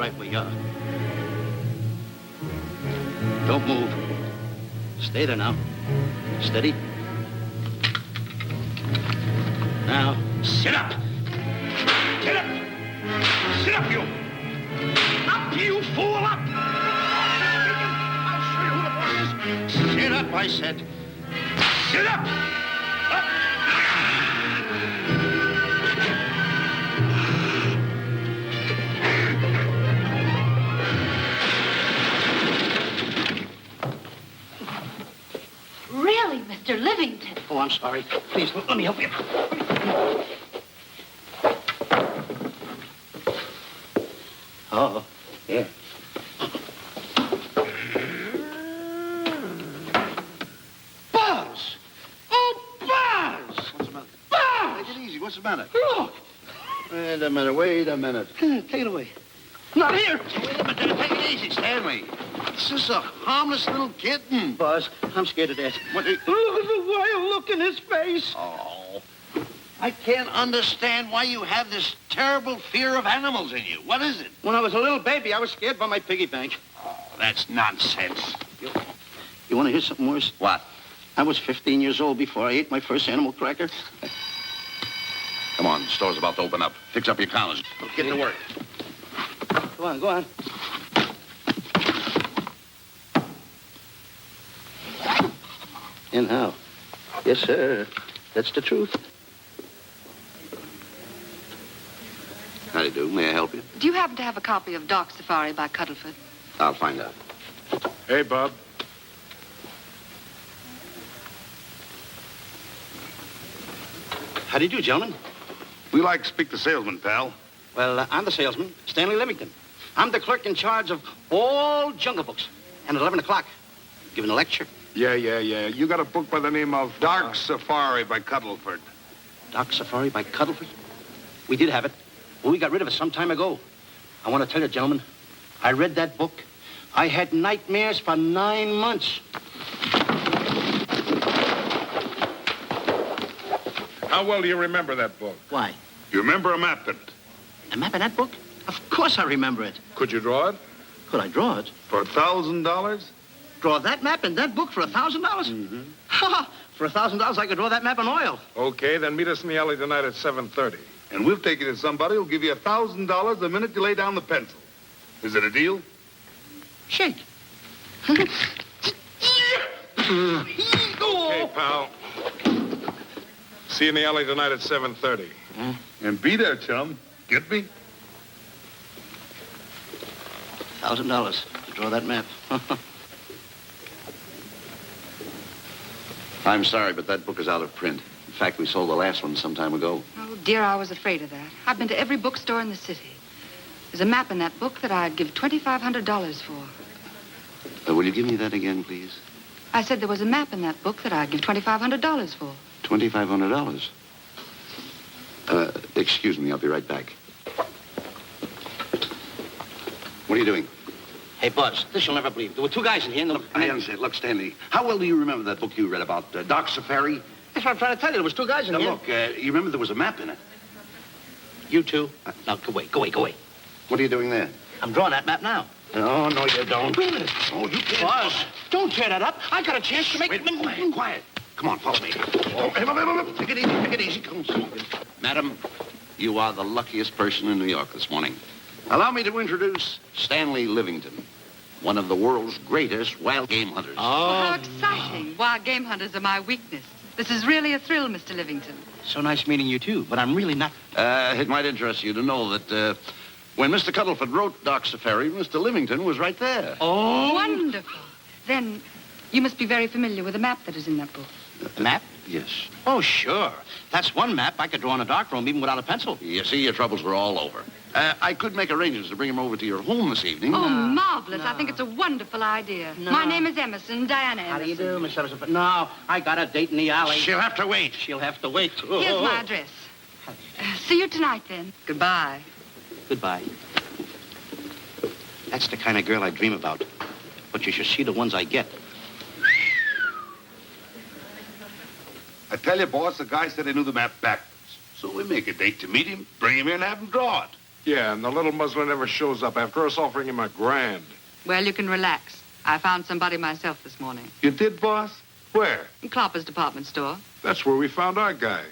right where you are. Don't move. Stay there now. Steady. Now, sit up. Get up. Sit up, you. Up, you fool, up. I'll show you who the boss is. Sit up, I said. Sit up. Up. Really, Mr. Livington? Oh, I'm sorry. Please, let me help you. Oh, yeah. Buzz! Oh, Buzz! What's the matter? Buzz! Take it easy. What's the matter? Look! Wait a minute. Take it away. Not here. Wait a minute. Take it easy, Stanley. This is a harmless little kitten. Buzz, I'm scared to death. What? Look at the wild look in his face. Oh. I can't understand why you have this terrible fear of animals in you. What is it? When I was a little baby, I was scared by my piggy bank. Oh, that's nonsense. You want to hear something worse? What? I was 15 years old before I ate my first animal cracker. Come on, the store's about to open up. Fix up your counters. Get to work. Go on, go on. And how? Yes, sir. That's the truth. How do you do? May I help you? Do you happen to have a copy of Dark Safari by Cuddleford? I'll find out. Hey, Bob. How do you do, gentlemen? We like to speak to salesman, pal. Well, I'm the salesman, Stanley Livington. I'm the clerk in charge of all Jungle Books. And at 11 o'clock, giving a lecture. Yeah. You got a book by the name of Dark Safari by Cuddleford. Dark Safari by Cuddleford? We did have it, but we got rid of it some time ago. I want to tell you, gentlemen, I read that book. I had nightmares for 9 months. How well do you remember that book? Why? You remember a map in it? A map in that book? Of course I remember it. Could you draw it? Could I draw it? For $1,000? Draw that map in that book for $1,000? Mm-hmm. Ha! For $1,000, I could draw that map in oil. Okay, then meet us in the alley tonight at 7:30. And we'll take you to somebody who'll give you $1,000 the minute you lay down the pencil. Is it a deal? Shake. Okay, pal. See you in the alley tonight at 7:30. And be there, chum. Get me? $1,000 to draw that map. I'm sorry, but that book is out of print. In fact, we sold the last one some time ago. Oh, dear, I was afraid of that. I've been to every bookstore in the city. There's a map in that book that I'd give $2,500 for. Will you give me that again, please? I said there was a map in that book that I'd give $2,500 for. $2,500. Excuse me, I'll be right back. What are you doing? Hey, Buzz, this you'll never believe. There were two guys in here and Look, I understand. Look, Stanley, how well do you remember that book you read about, Dark Safari? That's what I'm trying to tell you. There was two guys in Now, here. look, you remember there was a map in it. You two. Now, go away. What are you doing there? I'm drawing that map now. No, you don't. Wait a minute. Oh, you can't. Buzz, don't tear that up. I got a chance to make... Wait, quiet. Come on, follow me. Oh, hey, take it easy. Come on. Madam, you are the luckiest person in New York this morning. Allow me to introduce Stanley Livington, one of the world's greatest wild game hunters. Well, how exciting. Wild game hunters are my weakness. This is really a thrill, Mr. Livington. So nice meeting you, too, but I'm really not... It might interest you to know that when Mr. Cuddleford wrote Dark Safari, Mr. Livington was right there. Oh! Wonderful. Then you must be very familiar with the map that is in that book. The map? Yes. Oh, sure. That's one map I could draw in a darkroom even without a pencil. You see, your troubles were all over. I could make arrangements to bring him over to your home this evening. Oh, marvelous. I think it's a wonderful idea. No. My name is Emerson, Diana Emerson. How do you do, Miss Emerson? But no, I got a date in the alley. She'll have to wait. She'll have to wait. Here's my address. See you tonight, then. Goodbye. Goodbye. That's the kind of girl I dream about. But you should see the ones I get. I tell you, boss, the guy said he knew the map backwards. So we make a date to meet him, bring him in, and have him draw it. Yeah, and the little muzzler never shows up after us offering him $1,000. Well, you can relax. I found somebody myself this morning. You did, boss? Where? In Clopper's department store. That's where we found our guy.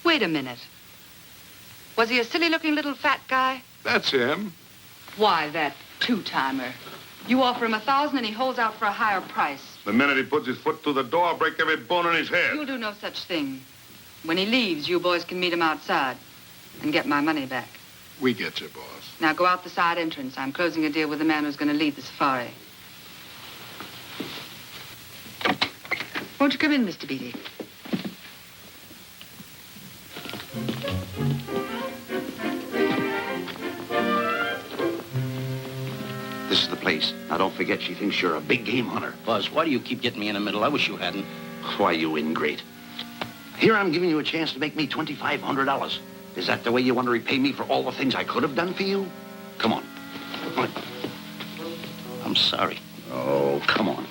Wait a minute. Was he a silly-looking little fat guy? That's him. Why, that two-timer. You offer him $1,000 and he holds out for a higher price. The minute he puts his foot through the door, I'll break every bone in his head. You'll do no such thing. When he leaves, you boys can meet him outside and get my money back. We get you, boss. Now go out the side entrance. I'm closing a deal with the man who's going to lead the safari. Won't you come in, Mr. Beatty? This is the place. Now, don't forget, she thinks you're a big game hunter. Buzz, why do you keep getting me in the middle? I wish you hadn't. Why, you ingrate. Here I'm giving you a chance to make me $2,500. Is that the way you want to repay me for all the things I could have done for you? Come on. Come on. I'm sorry. Oh, come on.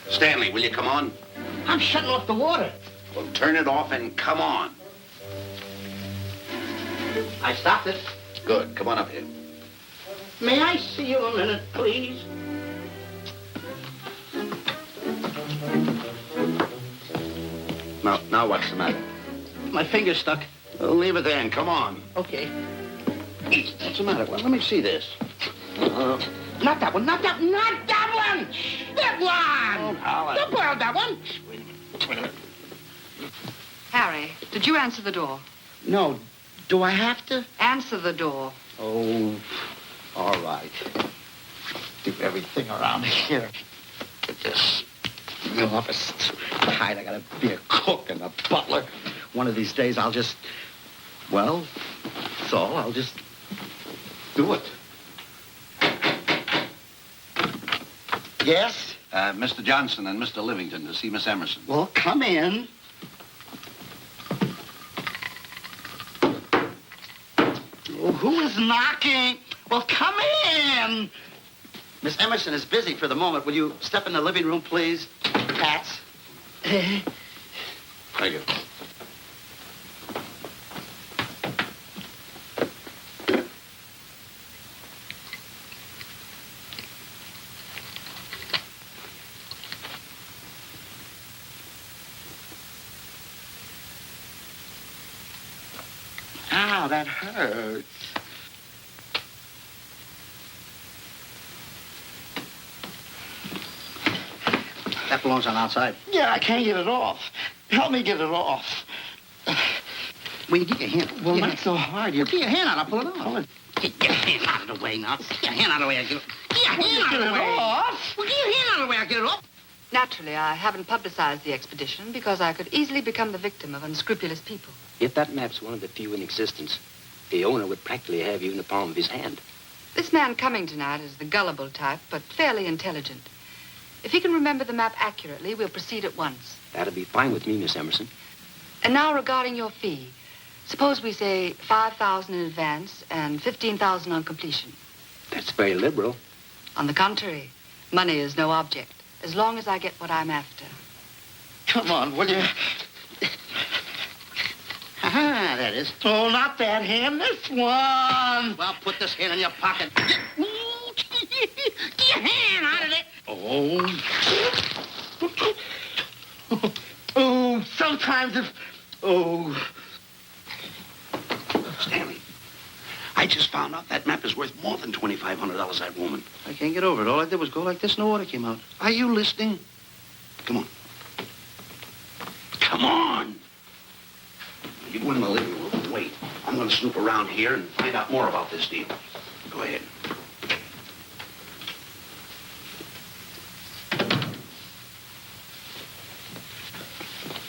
Stanley, will you come on? I'm shutting off the water. Well, turn it off and come on. I stopped it. Good. Come on up here. May I see you a minute, please? Now what's the matter? My finger's stuck. Well, leave it there and come on. Okay. What's the matter? Well, let me see this. Not that one, not that one, not that one! That one! Oh, Don't borrow that one. Wait a minute. Harry, did you answer the door? No. Do I have to? Answer the door. Oh, all right. Do everything around here. But this office is tight. I gotta be a cook and a butler. One of these days I'll just, well, that's all. I'll just do it. Yes? Mr. Johnson and Mr. Livington to see Miss Emerson. Well, come in. Oh, who is knocking? Well, come in. Miss Emerson is busy for the moment. Will you step in the living room, please? Hats. Thank you. Ow, that hurts. That belongs on outside. Yeah, I can't get it off. Help me get it off. Will you get your hand? Well, not so hard. Get your hand out. I'll pull it off. Get your hand out of the way now. Get your hand out of the way. Get your hand out of the way. Off? Well, get your hand out of the way. I'll get it off. Naturally, I haven't publicized the expedition because I could easily become the victim of unscrupulous people. If that map's one of the few in existence, the owner would practically have you in the palm of his hand. This man coming tonight is the gullible type, but fairly intelligent. If he can remember the map accurately, we'll proceed at once. That'll be fine with me, Miss Emerson. And now regarding your fee, suppose we say $5,000 in advance and $15,000 on completion. That's very liberal. On the contrary, money is no object, as long as I get what I'm after. Come on, will you? Ah, that is. Oh, not that hand, this one. Well, put this hand in your pocket. Get your hand out of it. Oh. Oh, sometimes if... Oh. Stanley, I just found out that map is worth more than $2,500, that woman. I can't get over it. All I did was go like this and the water came out. Are you listening? Come on. Come on. You go in the living room and wait. I'm going to snoop around here and find out more about this deal. Go ahead.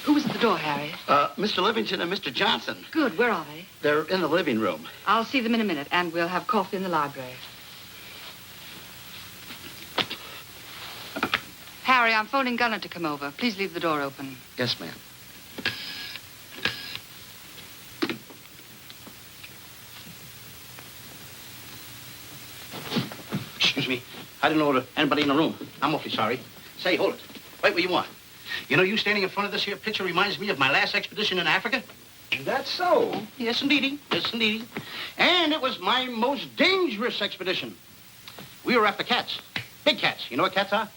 Who was at the door, Harry? Mr. Livington and Mr. Johnson. Good, where are they? They're in the living room. I'll see them in a minute, and we'll have coffee in the library. Harry, I'm phoning Gunner to come over. Please leave the door open. Yes, ma'am. Excuse me. I didn't know anybody in the room. I'm awfully sorry. Say, hold it. Wait where you are. You know, you standing in front of this here picture reminds me of my last expedition in Africa. That's so. Yes, indeedy. Yes, indeedy. And it was my most dangerous expedition. We were after cats. Big cats. You know what cats are?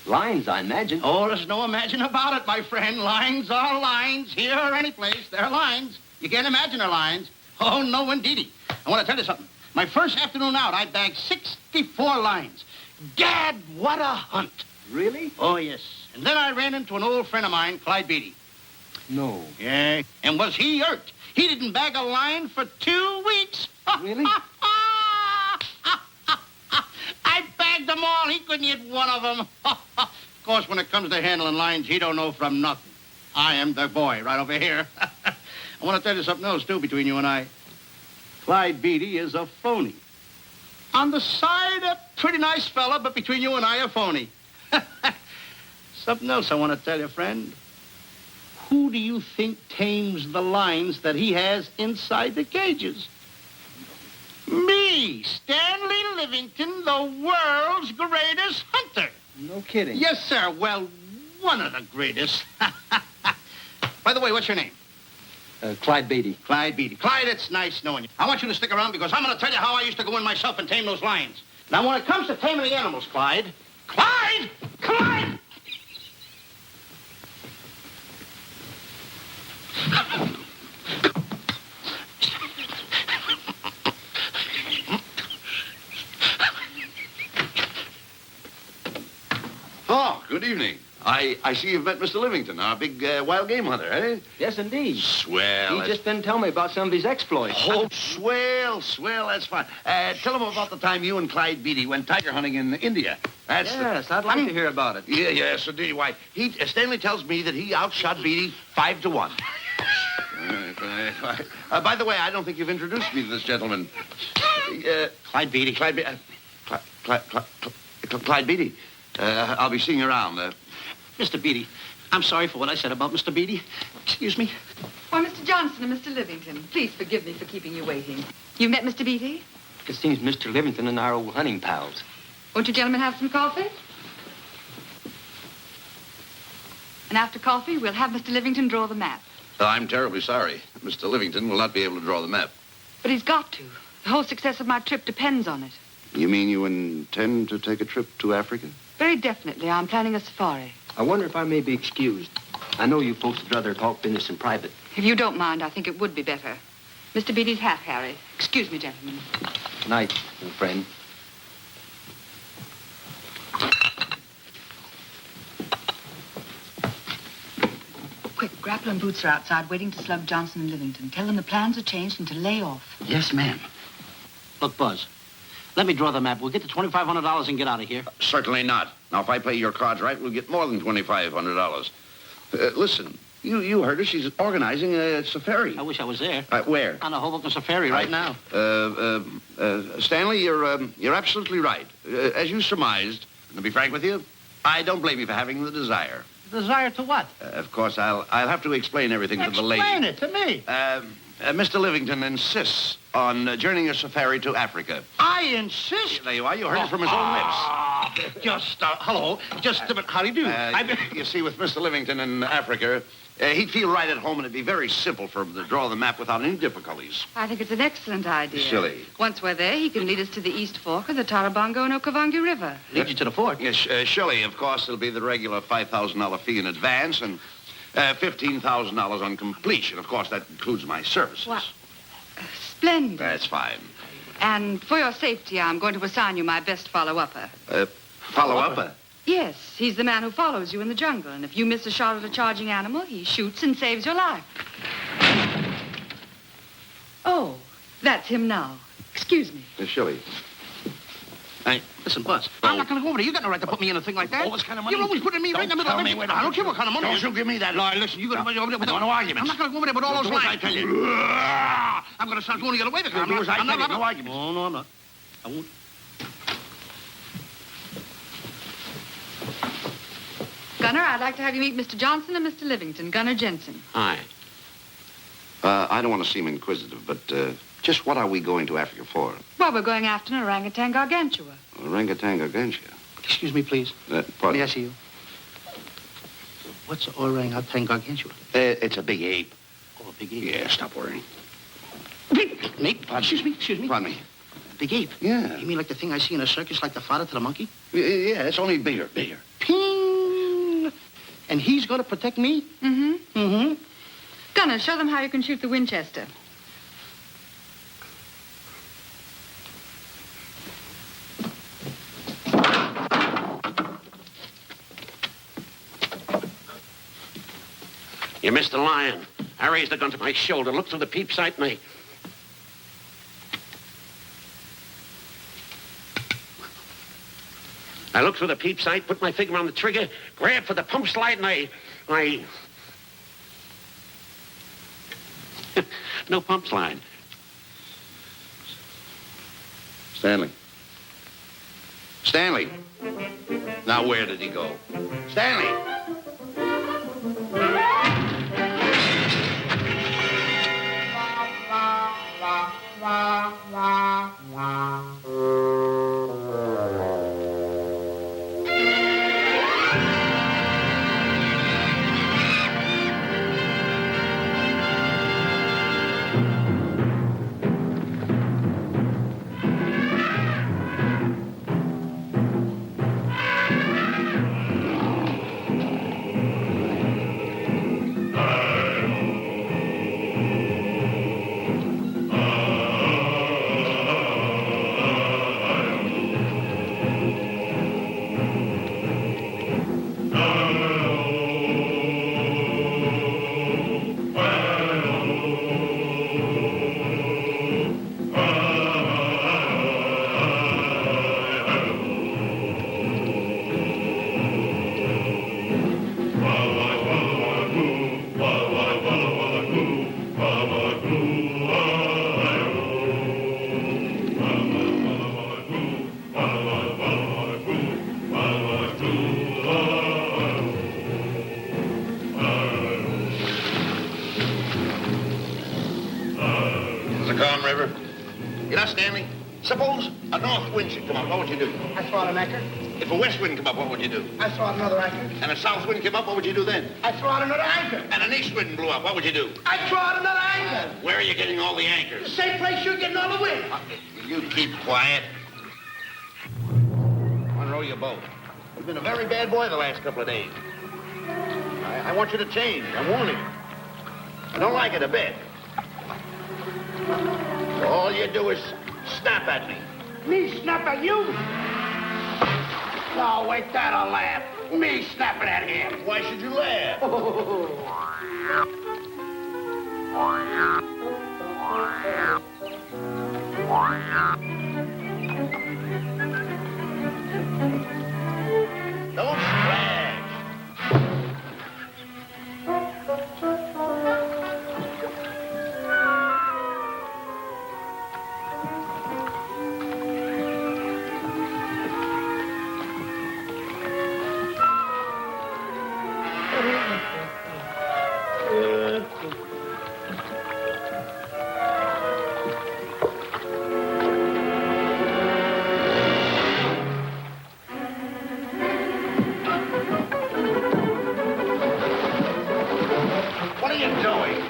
Lions, I imagine. Oh, there's no imagine about it, my friend. Lions are lions. Here or any place, they're lions. You can't imagine they're lions. Oh, no, indeedy. I want to tell you something. My first afternoon out, I bagged 64 lions. Gad, what a hunt. Really? Oh, yes. And then I ran into an old friend of mine, Clyde Beatty. No. Yeah. And was he irked? He didn't bag a lion for 2 weeks. Really? I bagged them all. He couldn't hit one of them. Of course, when it comes to handling lions, he don't know from nothing. I am the boy right over here. I want to tell you something else, too, between you and I. Clyde Beatty is a phony. On the side, a pretty nice fella, but between you and I, a phony. Something else I want to tell you, friend. Who do you think tames the lions that he has inside the cages? Me, Stanley Livington, the world's greatest hunter. No kidding. Yes, sir. Well, one of the greatest. By the way, what's your name? Clyde Beatty. Clyde Beatty. Clyde, it's nice knowing you. I want you to stick around because I'm going to tell you how I used to go in myself and tame those lions. Now, when it comes to taming the animals, Clyde... Clyde! Clyde! Oh, good evening. I see you've met Mr. Livington, our big wild game hunter, eh? Yes, indeed. Swell. He just been telling me about some of his exploits. Oh, swell, that's fine. Tell him about the time you and Clyde Beatty went tiger hunting in India. That's Yes, I'd like to hear about it. Yeah, yes, indeed. Why, Stanley tells me that he outshot Beatty 5-1. By the way, I don't think you've introduced me to this gentleman. Clyde Beatty. Clyde Beatty. I'll be seeing you around. Mr. Beatty, I'm sorry for what I said about Mr. Beatty. Excuse me. Why, Mr. Johnson and Mr. Livington, please forgive me for keeping you waiting. You met Mr. Beatty? It seems Mr. Livington and our old hunting pals. Won't you gentlemen have some coffee? And after coffee, we'll have Mr. Livington draw the map. I'm terribly sorry. Mr. Livington will not be able to draw the map. But he's got to. The whole success of my trip depends on it. You mean you intend to take a trip to Africa? Very definitely. I'm planning a safari. I wonder if I may be excused. I know you folks would rather talk business in private. If you don't mind, I think it would be better. Mr. Beatty's hat, Harry. Excuse me, gentlemen. Good night, old friend. Quick, Grapple and Boots are outside waiting to slug Johnson and Livington. Tell them the plans are changed and to lay off. Yes, ma'am. Look, Buzz, let me draw the map. We'll get the $2,500 and get out of here. Certainly not. Now, if I play your cards right, we'll get more than $2,500. Listen, you heard her. She's organizing a safari. I wish I was there. Where? On a Hoboken safari right now. Stanley, you're absolutely right. As you surmised, to be frank with you, I don't blame you for having the desire. Desire to what? Of course, I'll have to explain everything to the lady. Explain it to me. Mr. Livington insists on journeying a safari to Africa. I insist. There you are. You heard it from his own lips. Hello. Just a minute. How do you do? You see, with Mr. Livington in Africa, he'd feel right at home, and it'd be very simple for him to draw the map without any difficulties. I think it's an excellent idea. Silly. Once we're there, he can lead us to the East Fork of the Tarabongo and Okavango River. Lead you to the fort. Yes, Shirley, of course, it'll be the regular $5,000 fee in advance and $15,000 on completion. Of course, that includes my services. What? Splendid. That's fine. And for your safety, I'm going to assign you my best follow-upper. Follow-up? Yes, he's the man who follows you in the jungle. And if you miss a shot at a charging animal, he shoots and saves your life. Oh, that's him now. Excuse me. Shirley. Hey, listen, Buzz. I'm not going to go over there. You got no right to put me in a thing like that. Oh, what kind of money? You're always putting me right in the middle of everything. I don't care what kind of money. Don't you give me that. No, listen, you got to be over there with no arguments. I'm not going to go over there with all those Do as lines. I tell you. I'm going to start going the other way. Do as I tell you. No arguments. No, I'm not. I won't. Gunner, I'd like to have you meet Mr. Johnson and Mr. Livington, Gunner Jensen. Hi. I don't want to seem inquisitive, but just what are we going to Africa for? Well, we're going after an orangutan gargantua. Orangutan gargantua. Excuse me, please. Pardon? May I see you? What's orangutan gargantua? It's a big ape. Oh, a big ape. Yeah, stop worrying. Nate, excuse me. Pardon me. Big ape? Yeah. You mean like the thing I see in a circus, like the father to the monkey? Yeah, it's only bigger. Ping! And he's going to protect me? Mm-hmm. Gunner, show them how you can shoot the Winchester. You missed the lion. I raised the gun to my shoulder, looked through the peep sight, and I looked through the peep sight, put my finger on the trigger, grabbed for the pump slide, and I... No pump slide. Stanley. Stanley. Now, where did he go? Stanley! River. You know, Stanley, suppose a north wind should come up, what would you do? I throw out an anchor. If a west wind come up, what would you do? I throw out another anchor. And a south wind came up, what would you do then? I throw out another anchor. And an east wind blew up, what would you do? I throw out another anchor. Where are you getting all the The anchors? same place you're getting all the wind. You keep quiet. Unrow your boat. You've been a very bad boy the last couple of days. I want you to change. I'm warning you. I don't like it a bit. All you do is snap at me. Me snap at you? No, wait, that'll laugh. Me snapping at him. Why should you laugh? Don't splash. What are you doing?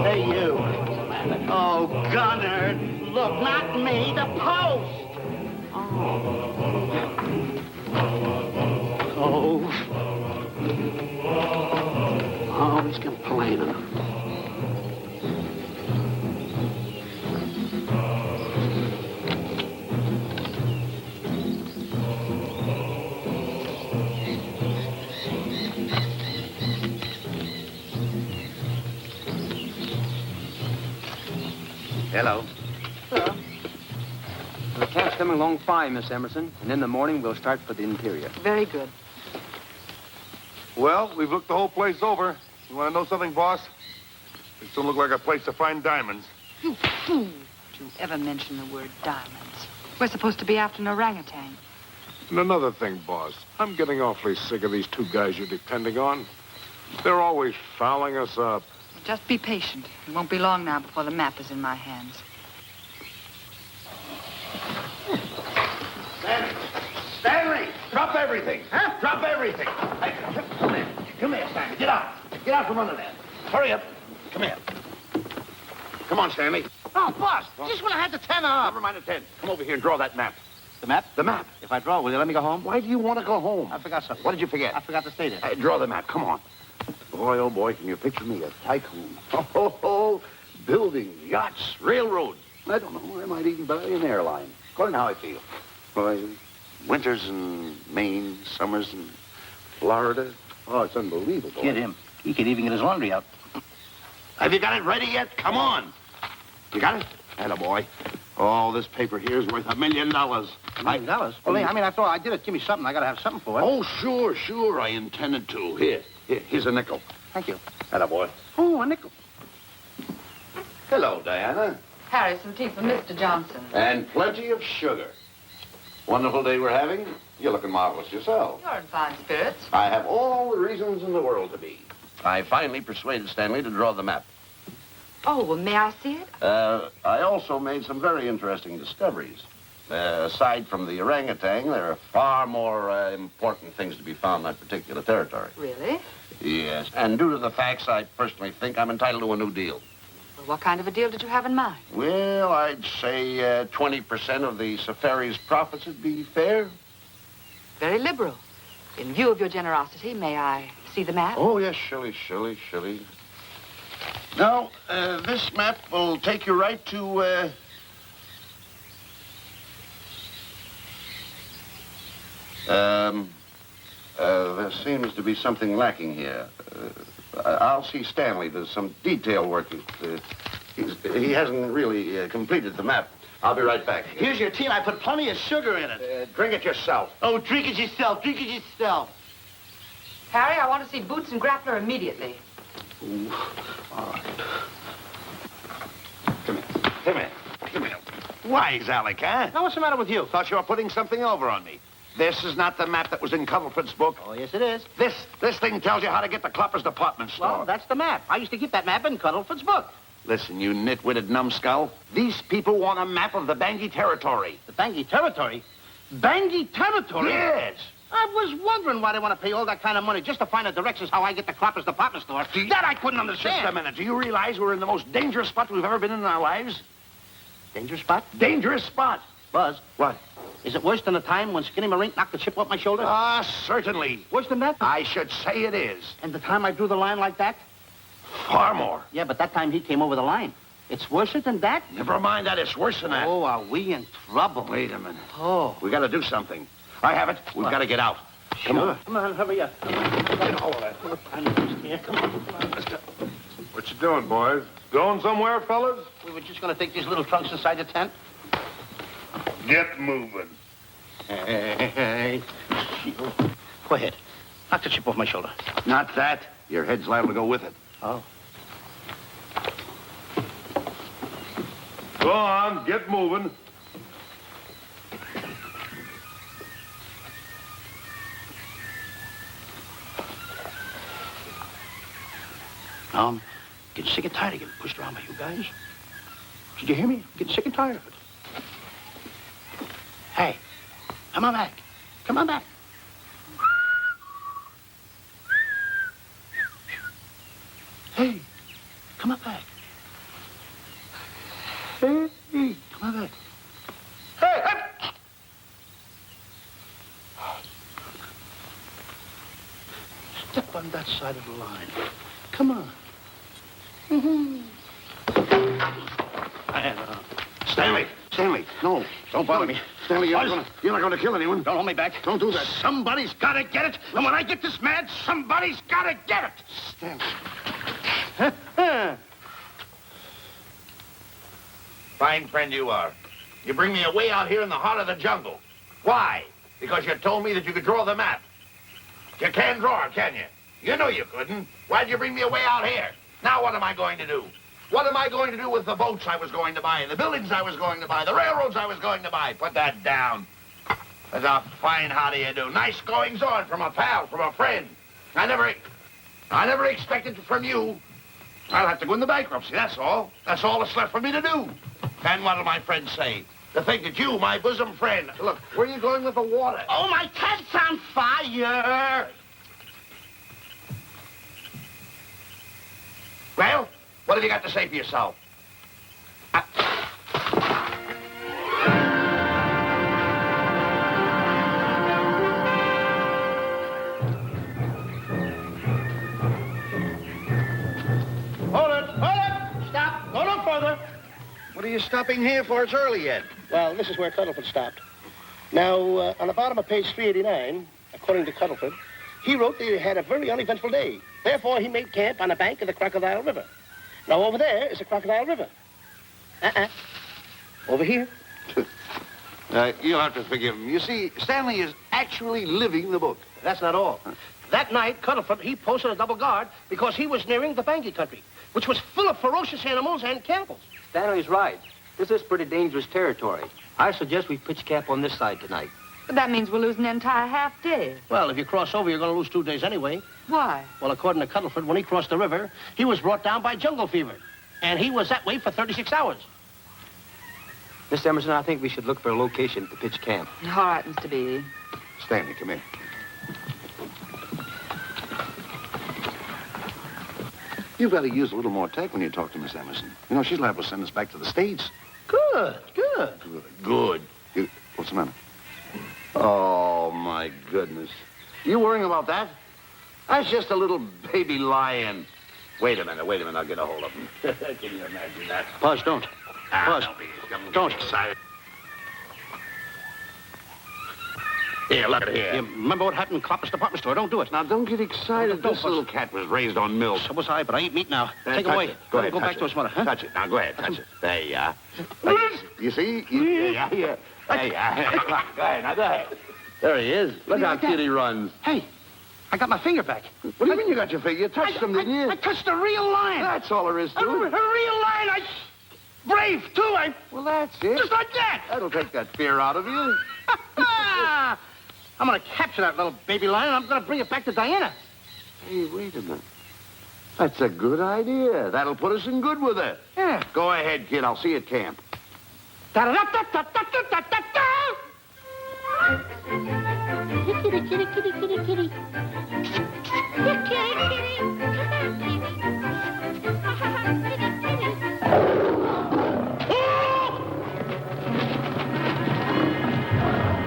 Hey, you. Oh, Gunner. Look, not me, the post. Oh, Oh. Always complaining. Hello. Hello. The camp's coming along fine, Miss Emerson. And in the morning, we'll start for the interior. Very good. Well, we've looked the whole place over. You want to know something, boss? It doesn't look like a place to find diamonds. You fool. Don't you ever mention the word diamonds. We're supposed to be after an orangutan. And another thing, boss. I'm getting awfully sick of these two guys you're depending on. They're always fouling us up. Just be patient. It won't be long now before the map is in my hands. Stanley, drop everything. Huh? Drop everything. Hey, come here. Come here, Stanley. Get out. Get out from under there. Hurry up. Come here. Come on, Stanley. Oh, boss, just when I had the 10 off. Never mind the 10. Come over here and draw that map. The map? The map. If I draw, will you let me go home? Why do you want to go home? I forgot something. What did you forget? I forgot to stay there. Draw the map. Come on. Boy, oh, boy, can you picture me a tycoon? Oh, buildings, yachts, railroads. I don't know. I might even buy an airline. According to how I feel. Boy, winters in Maine, summers in Florida. Oh, it's unbelievable. Kid him. He could even get his laundry out. Have you got it ready yet? Come on. You got it? Attaboy. Oh, this paper here is worth $1 million. $1 million? Well, I mean, after all, I did it. Give me something. I got to have something for it. Oh, sure. I intended to. Here's a nickel. Thank you. Attaboy. Oh, a nickel. Hello, Diana. Harry, some tea for Mr. Johnson. And plenty of sugar. Wonderful day we're having. You're looking marvelous yourself. You're in fine spirits. I have all the reasons in the world to be. I finally persuaded Stanley to draw the map. Oh, well, may I see it? I also made some very interesting discoveries. Aside from the orangutan, there are far more important things to be found in that particular territory. Really? Yes. And due to the facts, I personally think I'm entitled to a new deal. Well, what kind of a deal did you have in mind? Well, I'd say 20% of the safari's profits would be fair. Very liberal. In view of your generosity, may I see the map? Oh, yes, Shirley. Now, this map will take you right to, there seems to be something lacking here. I'll see Stanley. There's some detail work. He hasn't really completed the map. I'll be right back. Here's your tea, and I put plenty of sugar in it. Drink it yourself. Oh, drink it yourself. Drink it yourself. Harry, I want to see Boots and Grappler immediately. Ooh. All right. Come here. Wise, Alec, huh? Now, what's the matter with you? Thought you were putting something over on me. This is not the map that was in Cuddlefoot's book. Oh, yes, it is. This thing tells you how to get to Clopper's department store. Well, that's the map. I used to keep that map in Cuddlefoot's book. Listen, you nitwitted numbskull. These people want a map of the Bangui territory. The Bangui territory? Bangui territory? Yes. I was wondering why they want to pay all that kind of money just to find the directions how I get to Clopper's department store. That I couldn't understand. Just a minute. Do you realize we're in the most dangerous spot we've ever been in our lives? Dangerous spot? Dangerous spot. Buzz. What? Is it worse than the time when Skinny Marink knocked the chip off my shoulder? Certainly. Worse than that? I should say it is. And the time I drew the line like that? Far more. Yeah, but that time he came over the line. It's worse than that? Never mind that. It's worse than that. Oh, are we in trouble? Wait a minute. Oh. We got to do something. I have it. We've got to get out. Come on. Come on, hurry up. Get all of that. Come on, let's go. What you doing, boys? Going somewhere, fellas? We were just going to take these little trunks inside the tent. Get moving. Hey. Go ahead. Knock the chip off my shoulder. Not that. Your head's liable to go with it. Oh. Go on, get moving. I'm getting sick and tired of getting pushed around by you guys. Did you hear me? I'm getting sick and tired of it. Hey, come on back. Come on back. Hey, come on back. Hey, come on back. Hey, hey. Step on that side of the line. Come on. Stanley, no, don't bother me. Stanley, you're not gonna kill anyone. Don't hold me back. Don't do that. Somebody's got to get it. And when I get this mad, somebody's got to get it. Stanley. Fine friend you are. You bring me away out here in the heart of the jungle. Why? Because you told me that you could draw the map. You can't draw, can you? You know you couldn't. Why'd you bring me away out here? Now what am I going to do? What am I going to do with the boats I was going to buy, the buildings I was going to buy, the railroads I was going to buy? Put that down. That's a fine how do you do. Nice goings on from a pal, from a friend. I never expected from you. I'll have to go into bankruptcy, that's all. That's all that's left for me to do. And what'll my friends say? To think that you, my bosom friend... Look, where are you going with the water? Oh, my cat's on fire. Well, what have you got to say for yourself? Hold it. Stop. Go no further. What are you stopping here for? It's early yet. Well, this is where Cuddleford stopped. Now, on the bottom of page 389, according to Cuddleford, he wrote that he had a very uneventful day. Therefore, he made camp on the bank of the Crocodile River. Now, over there is the Crocodile River. Over here. You'll have to forgive him. You see, Stanley is actually living the book. That's not all. That night, Cuddleford, he posted a double guard because he was nearing the Bangi country, which was full of ferocious animals and cannibals. Stanley's right. This is pretty dangerous territory. I suggest we pitch camp on this side tonight. But that means we'll lose an entire half day. Well, if you cross over, you're going to lose 2 days anyway. Why? Well, according to Cuddleford, when he crossed the river, he was brought down by jungle fever. And he was that way for 36 hours. Miss Emerson, I think we should look for a location to pitch camp. All right, Mr. B. Stanley, come here. You've got to use a little more tact when you talk to Miss Emerson. You know, she's liable to send us back to the States. Good. Good. What's the matter? Oh, my goodness. You worrying about that? That's just a little baby lion. Wait a minute. I'll get a hold of him. Can you imagine that? Buzz, don't. Buzz, don't. Excited. Here, look at it here. You remember what happened in Copper's department store? Don't do it. Now, don't get excited. Don't, This little cat was raised on milk. So was I, but I ain't meat now. Take him Touch away. it. Go ahead, Go touch back to his mother, huh? Touch it. Now, go ahead. Touch it. There you are. You see? Yeah. There you are. Go ahead. Now, go ahead. There he is. Look how cute he runs. Hey, I got my finger back. What do you mean you got your finger? You touched him, didn't you? I touched a real lion. That's all there is to A it. real lion. Brave, too. Well, that's it. Just like that. That'll take that fear out of you. I'm going to capture that little baby lion. I'm going to bring it back to Diana. Hey, wait a minute. That's a good idea. That'll put us in good with her. Yeah. Go ahead, kid. I'll see you at camp. Da-da-da-da-da-da-da-da-da. Kitty, kitty, kitty, kitty, kitty. Kitty,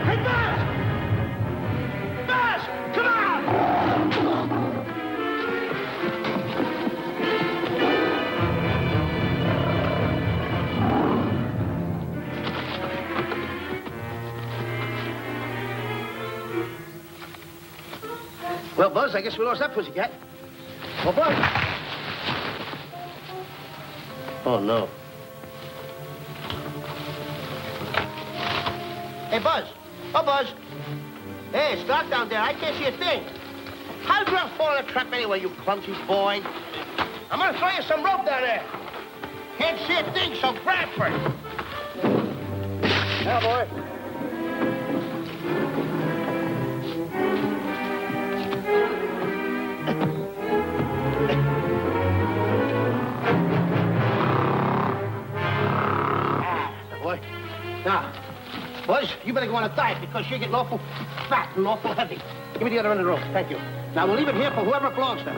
Hey, Buzz! Buzz, come on! Well, Buzz, I guess we lost that pussycat. Well, Buzz. Oh, no. Hey, Buzz. Oh, Buzz. Hey, it's dark down there. I can't see a thing. How'd you fall in a trap anyway, you clumsy boy? I'm gonna throw you some rope down there. Can't see a thing, so grab for it. Now, boy. Boy. Now, Buzz, you better go on a diet because you're getting awful fat and awful heavy. Give me the other end of the rope. Thank you. Now, we'll leave it here for whoever it belongs to.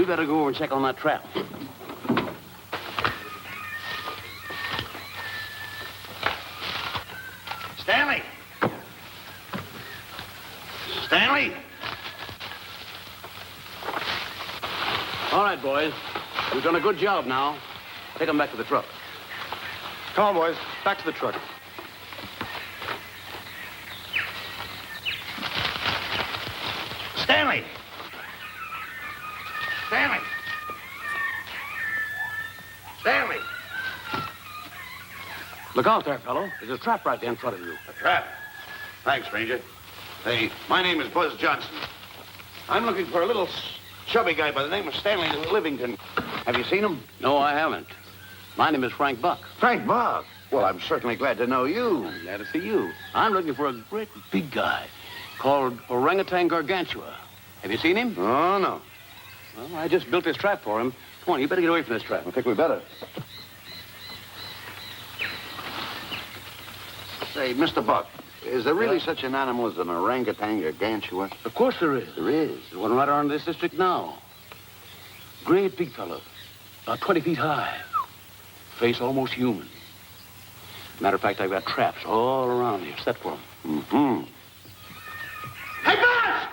We better go over and check on that trap. Stanley! Stanley! All right, boys. We've done a good job now. Take them back to the truck. Come on, boys. Back to the truck. Stanley! Stanley! Stanley! Look out there, fellow. There's a trap right there in front of you. A trap? Thanks, Ranger. Hey, my name is Buzz Johnson. I'm looking for a little chubby guy by the name of Stanley Livington. Have you seen him? No, I haven't. My name is Frank Buck. Frank Buck? Well, I'm certainly glad to know you. I'm glad to see you. I'm looking for a great big guy called Orangutan Gargantua. Have you seen him? Oh, no. Well, I just built this trap for him. Come on, you better get away from this trap. I think we better. Say, Mr. Buck, is there really such an animal as an orangutan gargantua? Of course there is. There is. There's one right around this district now. Great big fellow. About 20 feet high. Face almost human. Matter of fact, I've got traps all around here set for him. Mm-hmm. Hey, Buzz!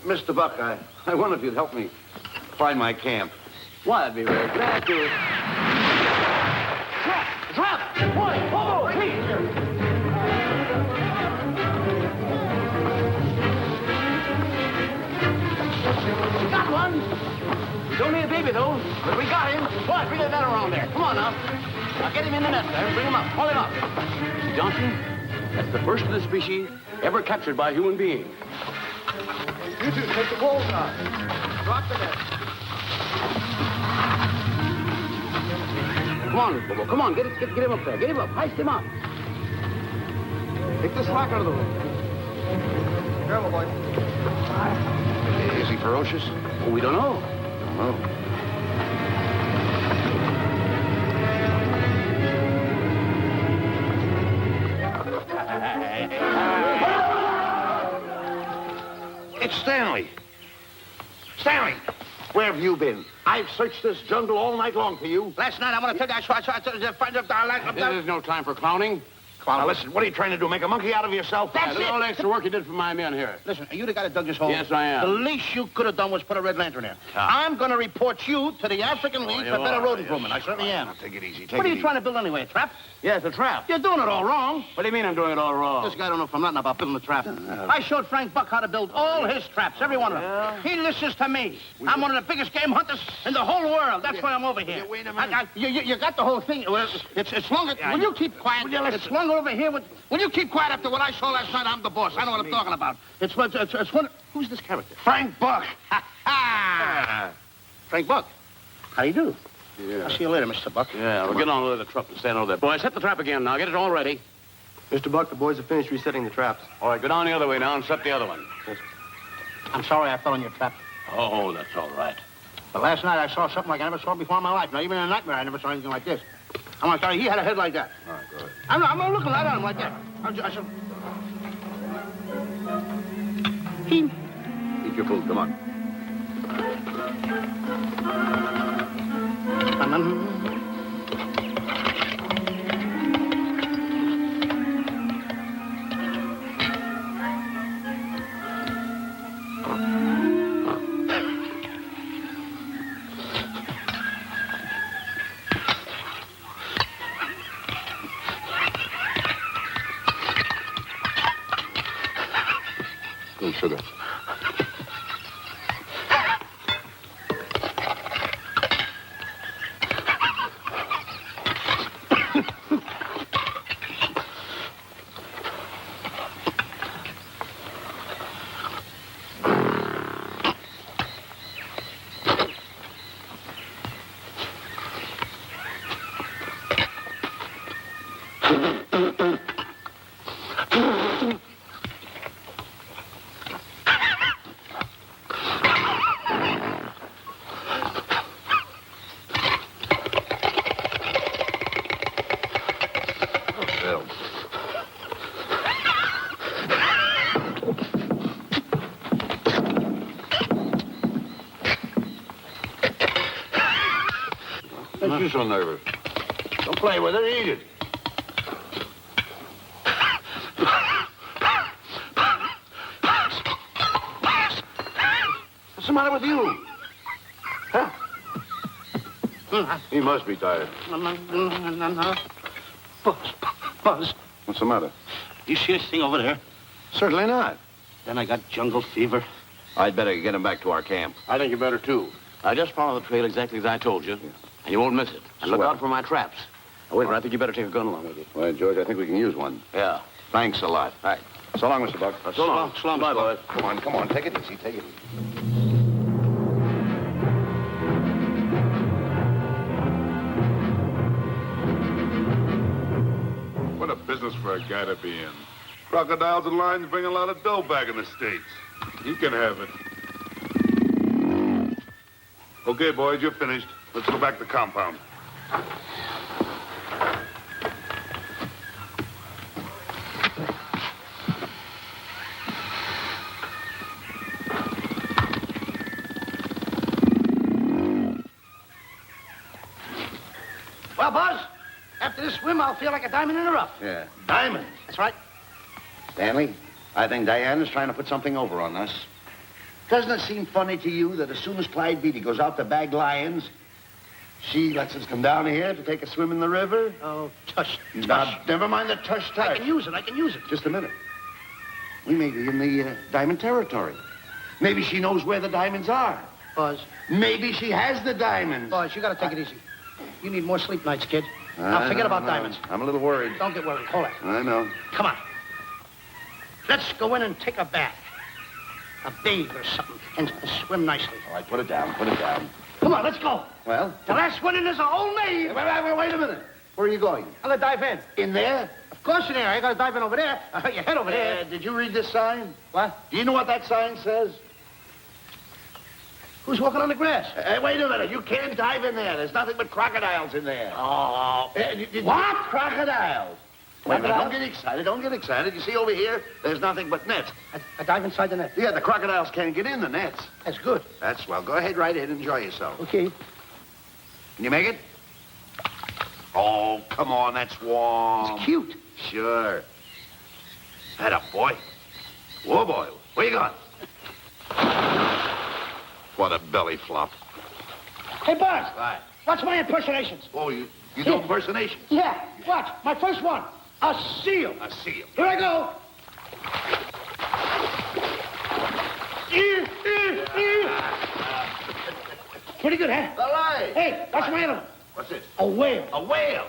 Mr. Buck, I wonder if you'd help me find my camp. Why, I'd be very glad to. Trap! Trap! Boy, whoa, hey! We got one. He's only a baby, though, but we got him. Boy, bring that net around there. Come on now. Now get him in the net there. Bring him up. Haul him up. Johnson, that's the first of the species ever captured by a human being. You two, take the poles off. Drop the net. Come on, Bobo. Come on. Get him up there. Get him up. Heist him up. Take the slack out of the rope. Careful, boy. Is he ferocious? Oh, we don't know. Don't know. It's Stanley. Stanley, where have you been? I've searched this jungle all night long for you. Last night, I want to tell you, This is no time for clowning. Now, listen, what are you trying to do? Make a monkey out of yourself? That's All the it. extra work you did for my men here. Listen, are you the guy that dug this hole? Yes, I am. The least you could have done was put a red lantern in. I'm going to report you to the African League for better road improvement. I certainly am. Now, take it easy. What are you trying to build anyway, a trap? Yes, a trap. You're doing it all wrong. What do you mean I'm doing it all wrong? This guy don't know from nothing about building a trap. I showed Frank Buck how to build all his traps, every one of them. He listens to me. I'm one of the biggest game hunters in the whole world. That's why I'm over here. Wait a minute. You got the whole thing. Well, it's longer. Will you keep quiet? It's longer over here. Will you keep quiet after what I saw last night? I'm the boss. I know what I'm talking about. It's one. Who's this character? Frank Buck. Frank Buck. How do you do? Yeah. I'll see you later, Mr. Buck. Yeah, we'll get on with the truck and stand over there. Boys, set the trap again now. Get it all ready. Mr. Buck, the boys have finished resetting the traps. All right, go down the other way now and set the other one. I'm sorry I fell in your trap. Oh, that's all right. But last night I saw something like I never saw before in my life. Now, even in a nightmare, I never saw anything like this. I'm like, he had a head like that. All right, go ahead. I'm not looking right at him like that. I said... He... Eat your food. Come on. Good sugar. you so nervous? Don't play with it. Eat it. What's the matter with you? Huh? He must be tired. Buzz, What's the matter? you see this thing over there? Certainly not. Then I got jungle fever. I'd better get him back to our camp. I think you better, too. I just follow the trail exactly as I told you, and you won't miss it. And look Swell. out for my traps. Oh, wait, I think you better take a gun along with you. Well, George, I think we can use one. Yeah. Thanks a lot. All right. So long, Mr. Buck. So long. So long, Bye, Mr. Buck. boys. Come on. Take it easy. Take it easy. What a business for a guy to be in. Crocodiles and lions bring a lot of dough back in the States. You can have it. Okay, boys, you're finished. Let's go back to the compound. Well, Buzz, after this swim, I'll feel like a diamond in the rough. Yeah. Diamond. That's right. Stanley, I think Diana's trying to put something over on us. Doesn't it seem funny to you that as soon as Clyde Beatty goes out to bag lions, she lets us come down here to take a swim in the river? Oh, tush. Now, never mind the tush. I can use it. Just a minute. We may be in the diamond territory. Maybe she knows where the diamonds are. Buzz, Maybe she has the diamonds. Buzz, you gotta take it easy. You need more sleep nights, kid. Now, forget about diamonds. I'm a little worried. Don't get worried. Hold it. I know. Come on. Let's go in and take a bath. A bathe or something, and swim nicely. All right, put it down. Put it down. Come on, let's go. Well? The last one in is a whole maid. Wait a minute. Where are you going? I'm gonna dive in. In there? Of course in there. I gotta dive in over there. Your head over there. Did you read this sign? What? Do you know what that sign says? Who's walking on the grass? Wait a minute. You can't dive in there. There's nothing but crocodiles in there. Oh. What? Crocodiles. Wait a minute. Don't get excited. You see over here, there's nothing but nets. I dive inside the net. Yeah, the crocodiles can't get in the nets. That's good. That's well. Go ahead, right in. Enjoy yourself. Okay. Can you make it? Oh, come on. That's warm. It's cute. Sure. Head up, boy. Whoa, boy. Where you going? What a belly flop. Hey, Buzz. Right. Watch my impersonations. Oh, you do impersonations? Yeah. Watch. My first one. A seal. A seal. Here I go. Pretty good, huh? All right. Hey, watch my other one. What's this? A whale. A whale.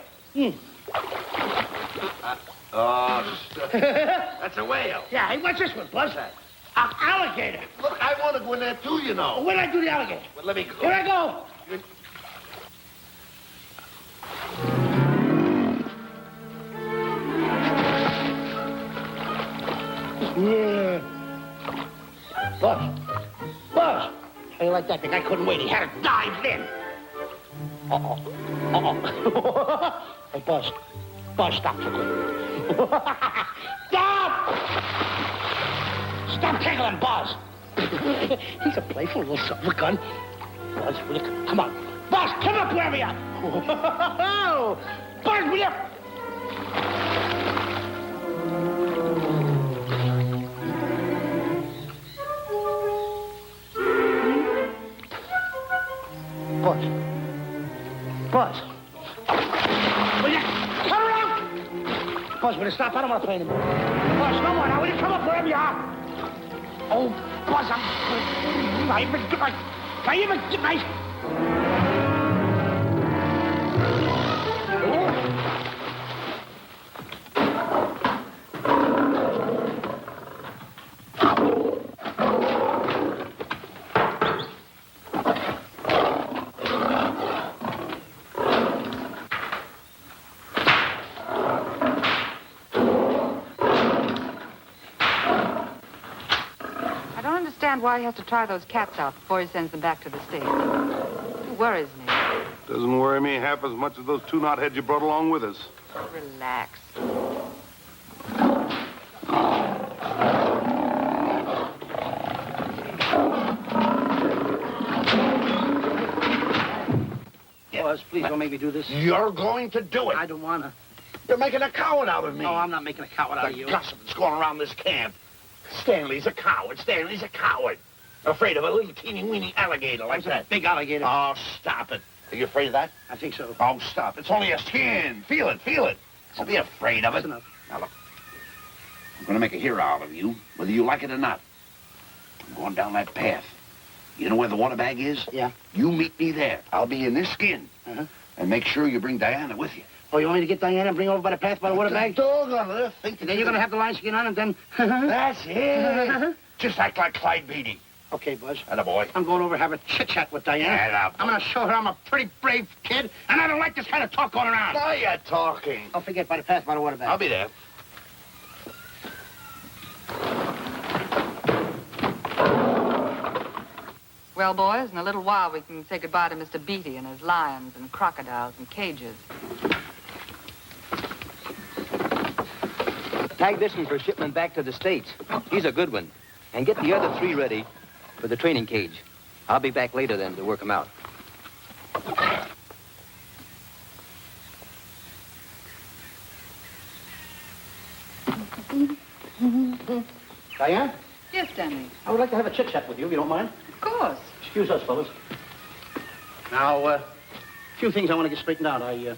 Oh, that's a whale. Yeah, hey, what's this one, Buzz? An alligator. Look, I want to go in there too, you know. Where'd I do the alligator? Well, let me go. Here I go. Yeah. Buzz. Buzz. How you like that? The guy couldn't wait. He had to dive in. Hey, Buzz. Buzz, stop tickling. Stop! Stop tickling, Buzz. He's a playful little son of a gun. Buzz, will you come on. Buzz, come up where we are. Buzz, will you? Buzz. Buzz. Will you come around? Buzz, will you stop? I don't want to play anymore. Buzz, no more now. Will you come up wherever you are? Oh, Buzz, I'm... I even... Why he has to try those cats out before he sends them back to the States. It worries me. Doesn't worry me half as much as those two knotheads you brought along with us. Relax. Buzz. Please don't make me do this. You're going to do it. I don't want to. You're making a coward out of me. No, I'm not making a coward out of you. The gossip that's going around this camp. Stanley's a coward. Stanley's a coward. Afraid of a little teeny-weeny alligator like that. Big alligator. Oh, stop it. Are you afraid of that? I think so. Oh, stop. It's only a skin. Feel it, feel it. Don't be afraid of it. That's enough. Now, look. I'm going to make a hero out of you, whether you like it or not. I'm going down that path. You know where the water bag is? Yeah. You meet me there. I'll be in this skin. Uh-huh. And make sure you bring Diana with you. Oh, you want me to get Diana and bring her over by the path by the water bag? Doggone it. And then you're going to have the line skin on and then... That's it. Just act like Clyde Beatty. Okay, Buzz. Attaboy. I'm going over to have a chit-chat with Diana. Attaboy. I'm going to show her I'm a pretty brave kid, and I don't like this kind of talk going around. Now you're talking. I'll forget by the path by the water bag. I'll be there. Well, boys, in a little while we can say goodbye to Mr. Beatty and his lions and crocodiles and cages. Tag this one for shipment back to the States. He's a good one. And get the other 3 ready for the training cage. I'll be back later then to work them out. Diana, Yes, Stanley. I would like to have a chit-chat with you, if you don't mind. Of course. Excuse us, fellas. Now, a few things I want to get straightened out. Yes?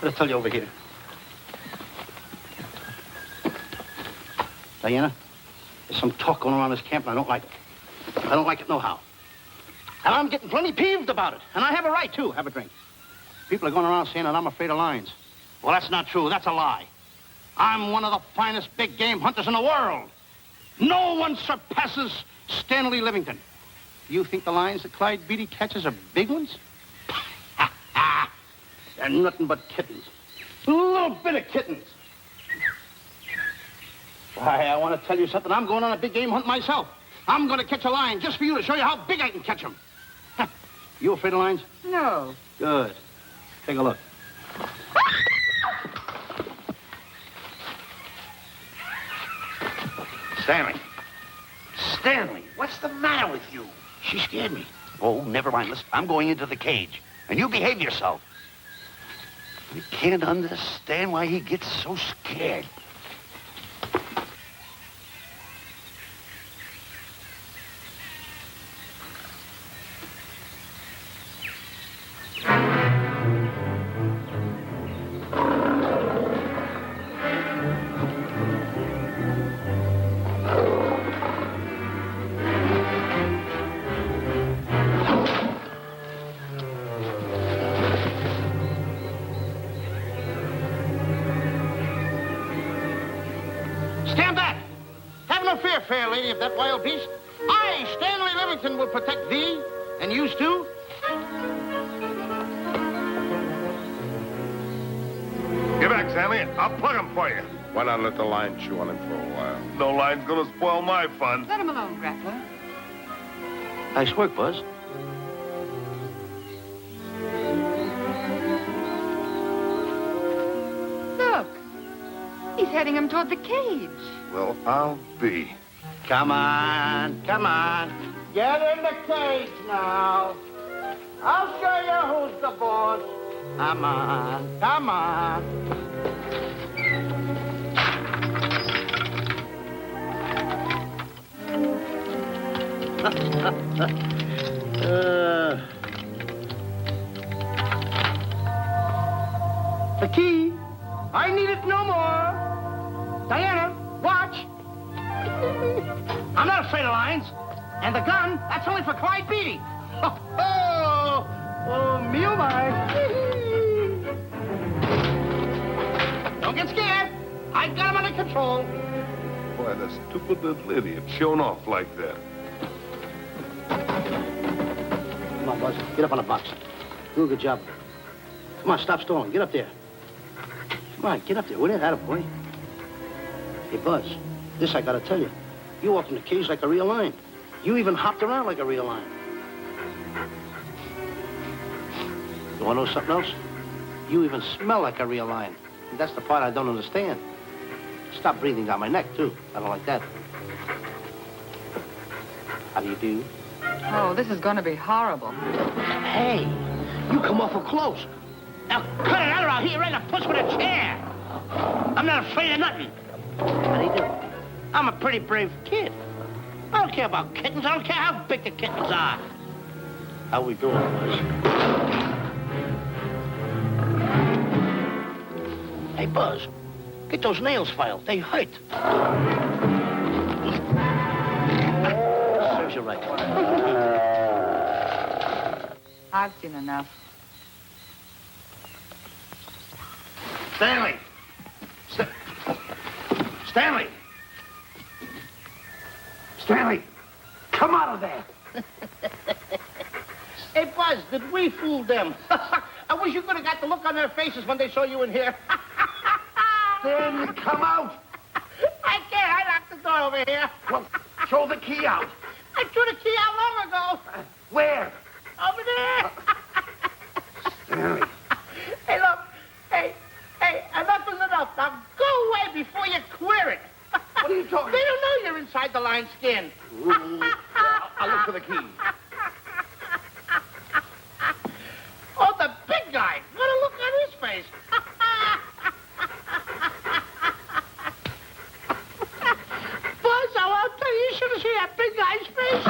Let's tell you over here. Diana, there's some talk going around this camp, and I don't like it. I don't like it nohow. And I'm getting plenty peeved about it. And I have a right, too. Have a drink. People are going around saying that I'm afraid of lions. Well, that's not true. That's a lie. I'm one of the finest big game hunters in the world. No one surpasses Stanley Livington. You think the lions that Clyde Beatty catches are big ones? They're nothing but kittens. A little bit of kittens. Why, I want to tell you something. I'm going on a big game hunt myself. I'm going to catch a lion just for you to show you how big I can catch him. You afraid of lions? No. Good. Take a look. Stanley. Stanley, what's the matter with you? She scared me. Oh, never mind. Listen, I'm going into the cage. And you behave yourself. I can't understand why he gets so scared. Stand back! Have no fear, fair lady of that wild beast. I, Stanley Livington, will protect thee, and you too. Get back, Stanley. I'll plug him for you. Why not let the lion chew on him for a while? No line's gonna spoil my fun. Let him alone, Grappler. Nice work, Buzz. Look. He's heading him toward the cage. Well, I'll be. Come on, come on. Get in the cage now. I'll show you who's the boss. Come on, come on. The key. I need it no more. Diana, watch. I'm not afraid of lions. And the gun, that's only for Clyde Beatty. Oh, me oh my. Don't get scared. I got him under control. Boy, that stupid little idiot showing off like that. Come on, Buzz. Get up on the box. Do a good job. Come on, stop stalling. Get up there. Come on, get up there. Will you? Attaboy. Hey, Buzz, this I gotta tell you. You walked in the cage like a real lion. You even hopped around like a real lion. You wanna know something else? You even smell like a real lion. And that's the part I don't understand. Stop breathing down my neck, too. I don't like that. How do you do? Oh, this is going to be horrible. Hey, You come awful close. Now, cut it out or I'll hit you right in the puss with a chair. I'm not afraid of nothing. How do you do? I'm a pretty brave kid. I don't care about kittens. I don't care how big the kittens are. How we doing, boys? Hey, Buzz, get those nails filed. They hurt. Serves you right. I've seen enough. Stanley! Stanley! Stanley! Come out of there! Hey, Buzz, did we fool them? I wish you could have got the look on their faces when they saw you in here. Stanley, come out! I can't. I locked the door over here. Well, throw the key out. I threw the key out long ago. Where? Over there. Stanley. Hey, look. Hey, enough is enough. Now go away before you queer it. What are you talking They don't know you're inside the lion skin. I'll look for the key. Oh, the big guy. What a look on his face. Buzz, I'll tell you, you should have seen that big guy's face.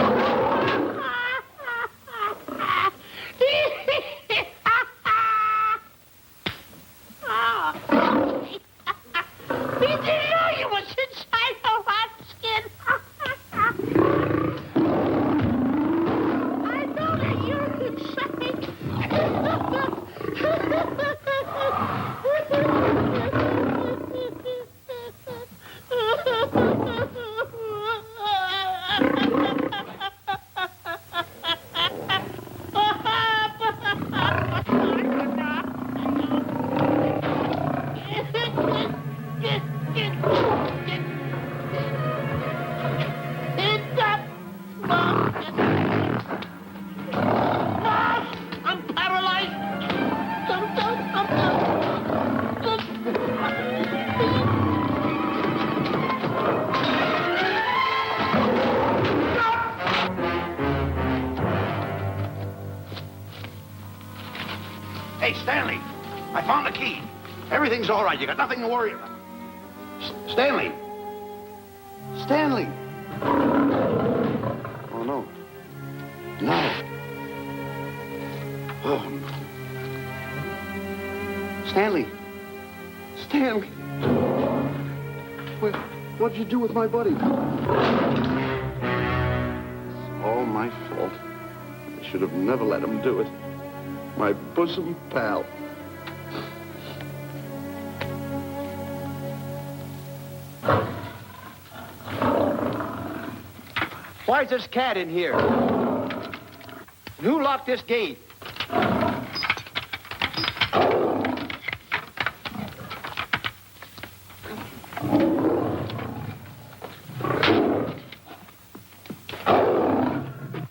He didn't know you was inside the lion skin. I know that you're inside. I'm paralyzed. Hey, Stanley, I found the key. Everything's all right. You got nothing to worry about. Stanley. Stanley. Oh, no. No. Oh, no. Stanley. Stanley. What'd you do with my buddy? It's all my fault. I should have never let him do it. My bosom pal. Why's this cat in here? And who locked this gate?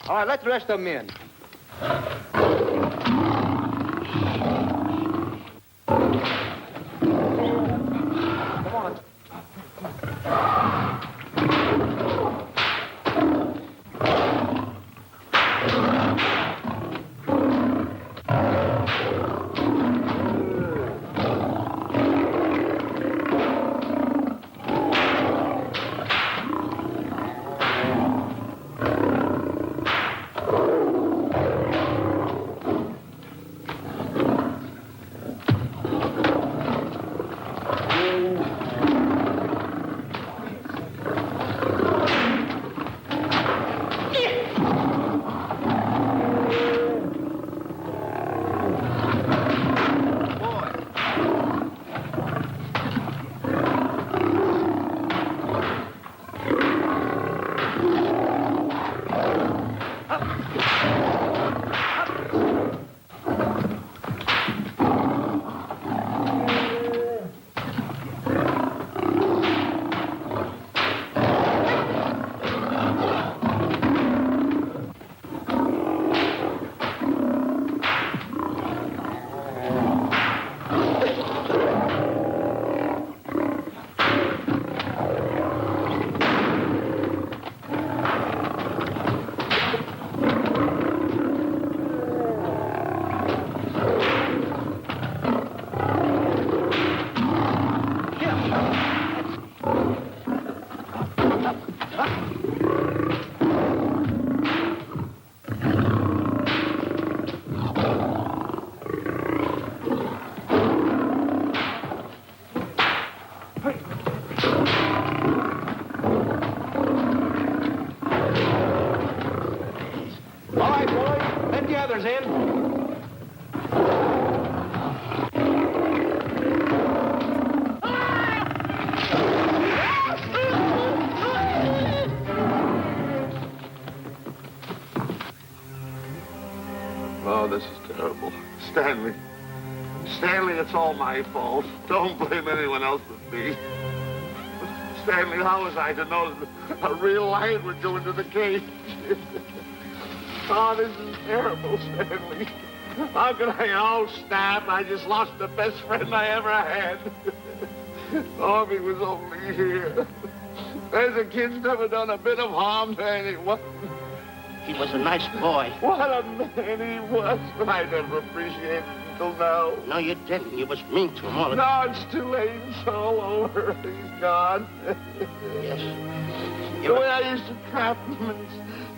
All right, let the rest of them in. Come on. smugglers in. Oh, this is terrible. Stanley. Stanley, it's all my fault. Don't blame anyone else but me. Stanley, how was I to know that a real lion would go into the cage? Oh, this is terrible, Stanley. How could I? Oh, snap. I just lost the best friend I ever had. Oh, if he was only here. There's a kid's never done a bit of harm to anyone. He was a nice boy. What a man he was. I never appreciated it until now. No, you didn't. You was mean to him all the No, it's too late. It's all over. He's gone. Yes. The way I used to trap him and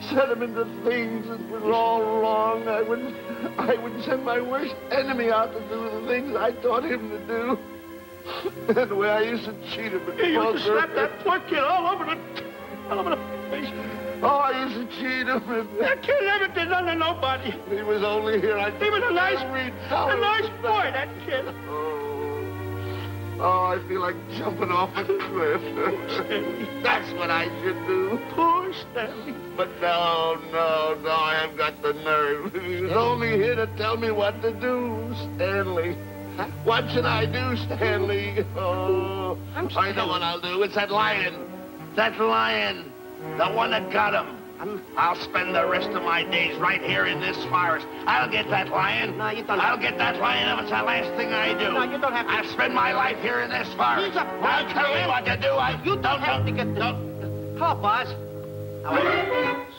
set him into things that was all wrong, I would send my worst enemy out to do the things I taught him to do. And the way I used to cheat him and You used to slap that poor kid all over the face. Oh, I used to cheat him. That kid never did nothing to nobody. He was only here. He was a nice boy, that kid. Oh, I feel like jumping off a cliff. That's what I should do. Poor Stanley. But no, I haven't got the nerve. He was only here to tell me what to do, Stanley. Huh? What should I do, Stanley? Oh, I know what I'll do. It's that lion. That lion. The one that got him. I'll spend the rest of my days right here in this forest. I'll get that lion. No, you don't. I'll get that lion if it's the last thing I do. No, you don't have to. I'll spend my life here in this forest. He's a Now tell me what to do. You don't have to get the... Hello, boss.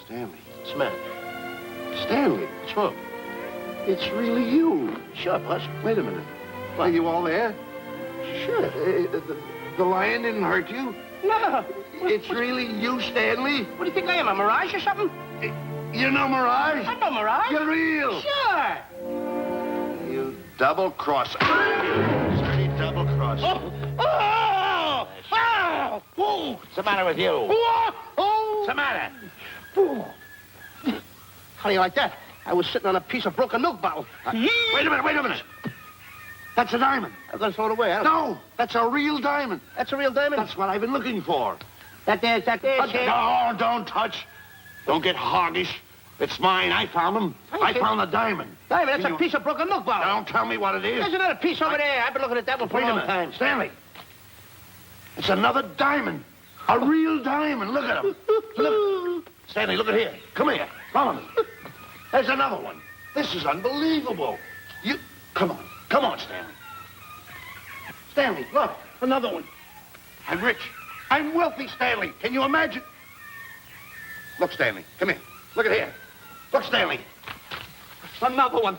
Stanley. What's the matter? Stanley. What's wrong? It's really you. Sure, boss. Wait a minute. Are you all there? Sure. The lion didn't hurt you? No. It's really you, Stanley? What do you think I am, a mirage or something? You know Mirage? I know mirage. You're real. Sure. You double-crosser. Dirty double-crosser. Oh! What's the matter with you? What's the matter? How do you like that? I was sitting on a piece of broken milk bottle. Wait a minute. That's a diamond. I'm going to throw it away. No, that's a real diamond. That's a real diamond? That's what I've been looking for. That there, Shane. No, don't touch. Don't get hoggish. It's mine. I found them. I found the diamond. Diamond, that's a piece of broken milk bottle. Don't tell me what it is. There's another piece over there. I've been looking at that one for a long time. Stanley. It's another diamond. A real diamond. Look at him. Look. Stanley, look at here. Come here. Follow me. There's another one. This is unbelievable. Come on, Stanley. Stanley, look. Another one. I'm rich. I'm wealthy, Stanley. Can you imagine? Look, Stanley. Come here. Look at here. Look, Stanley. Another one.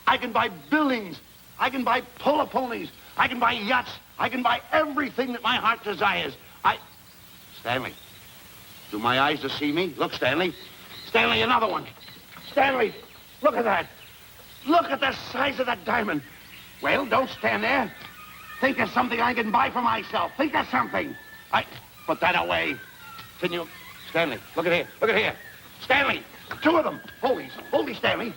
I can buy buildings. I can buy polo ponies. I can buy yachts. I can buy everything that my heart desires. Stanley, do my eyes deceive me? Look, Stanley. Stanley, another one. Stanley, look at that. Look at the size of that diamond. Well, don't stand there. Think of something I can buy for myself. Think of something. Put that away. Can you... Stanley, look at here. Look at here. Stanley, two of them. Hold these, Stanley.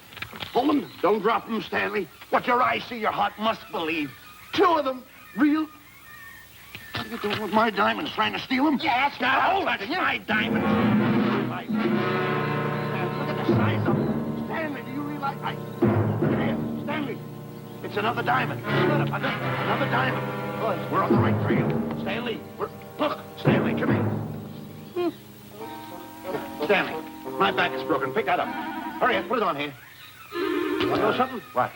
Hold them. Don't drop them, Stanley. What your eyes see, your heart must believe. Two of them. Real... What are you doing with my diamonds? Trying to steal them? Yes, Now, hold that. It's my diamonds. Look at the size of them. Stanley, do you realize... Look at here. Stanley. It's another diamond. Another diamond. Boys, we're on the right trail. Stanley, look, Stanley, come here. Stanley, my back is broken. Pick that up. Hurry up, put it on here. Want to know something? What?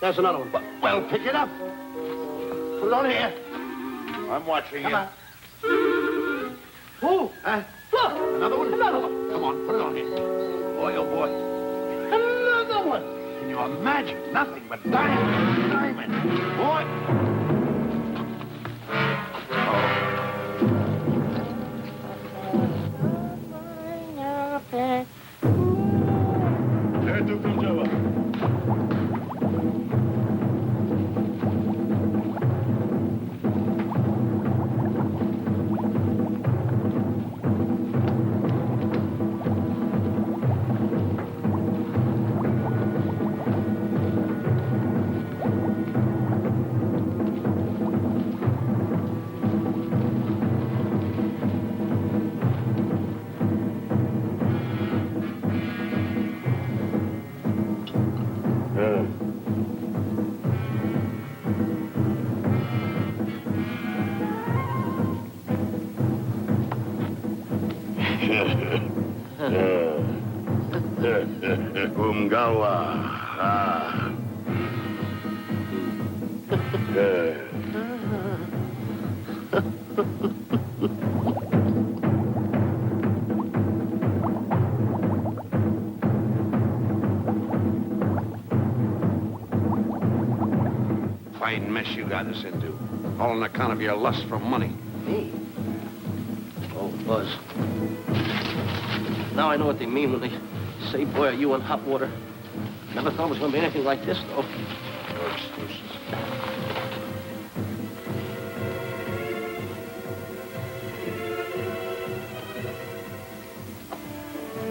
There's another one. Well, pick it up. Put it on here. I'm watching you. Come on. Look, another one. Come on, put it on here. Boy, oh boy. Another one. Can you imagine? Nothing but diamond. Boy. Umgawa. Fine mess you got us into. All on account of your lust for money. Me? Oh, Buzz. Now I know what they mean when they say, boy, are you in hot water. Never thought it was going to be anything like this, though. No excuses.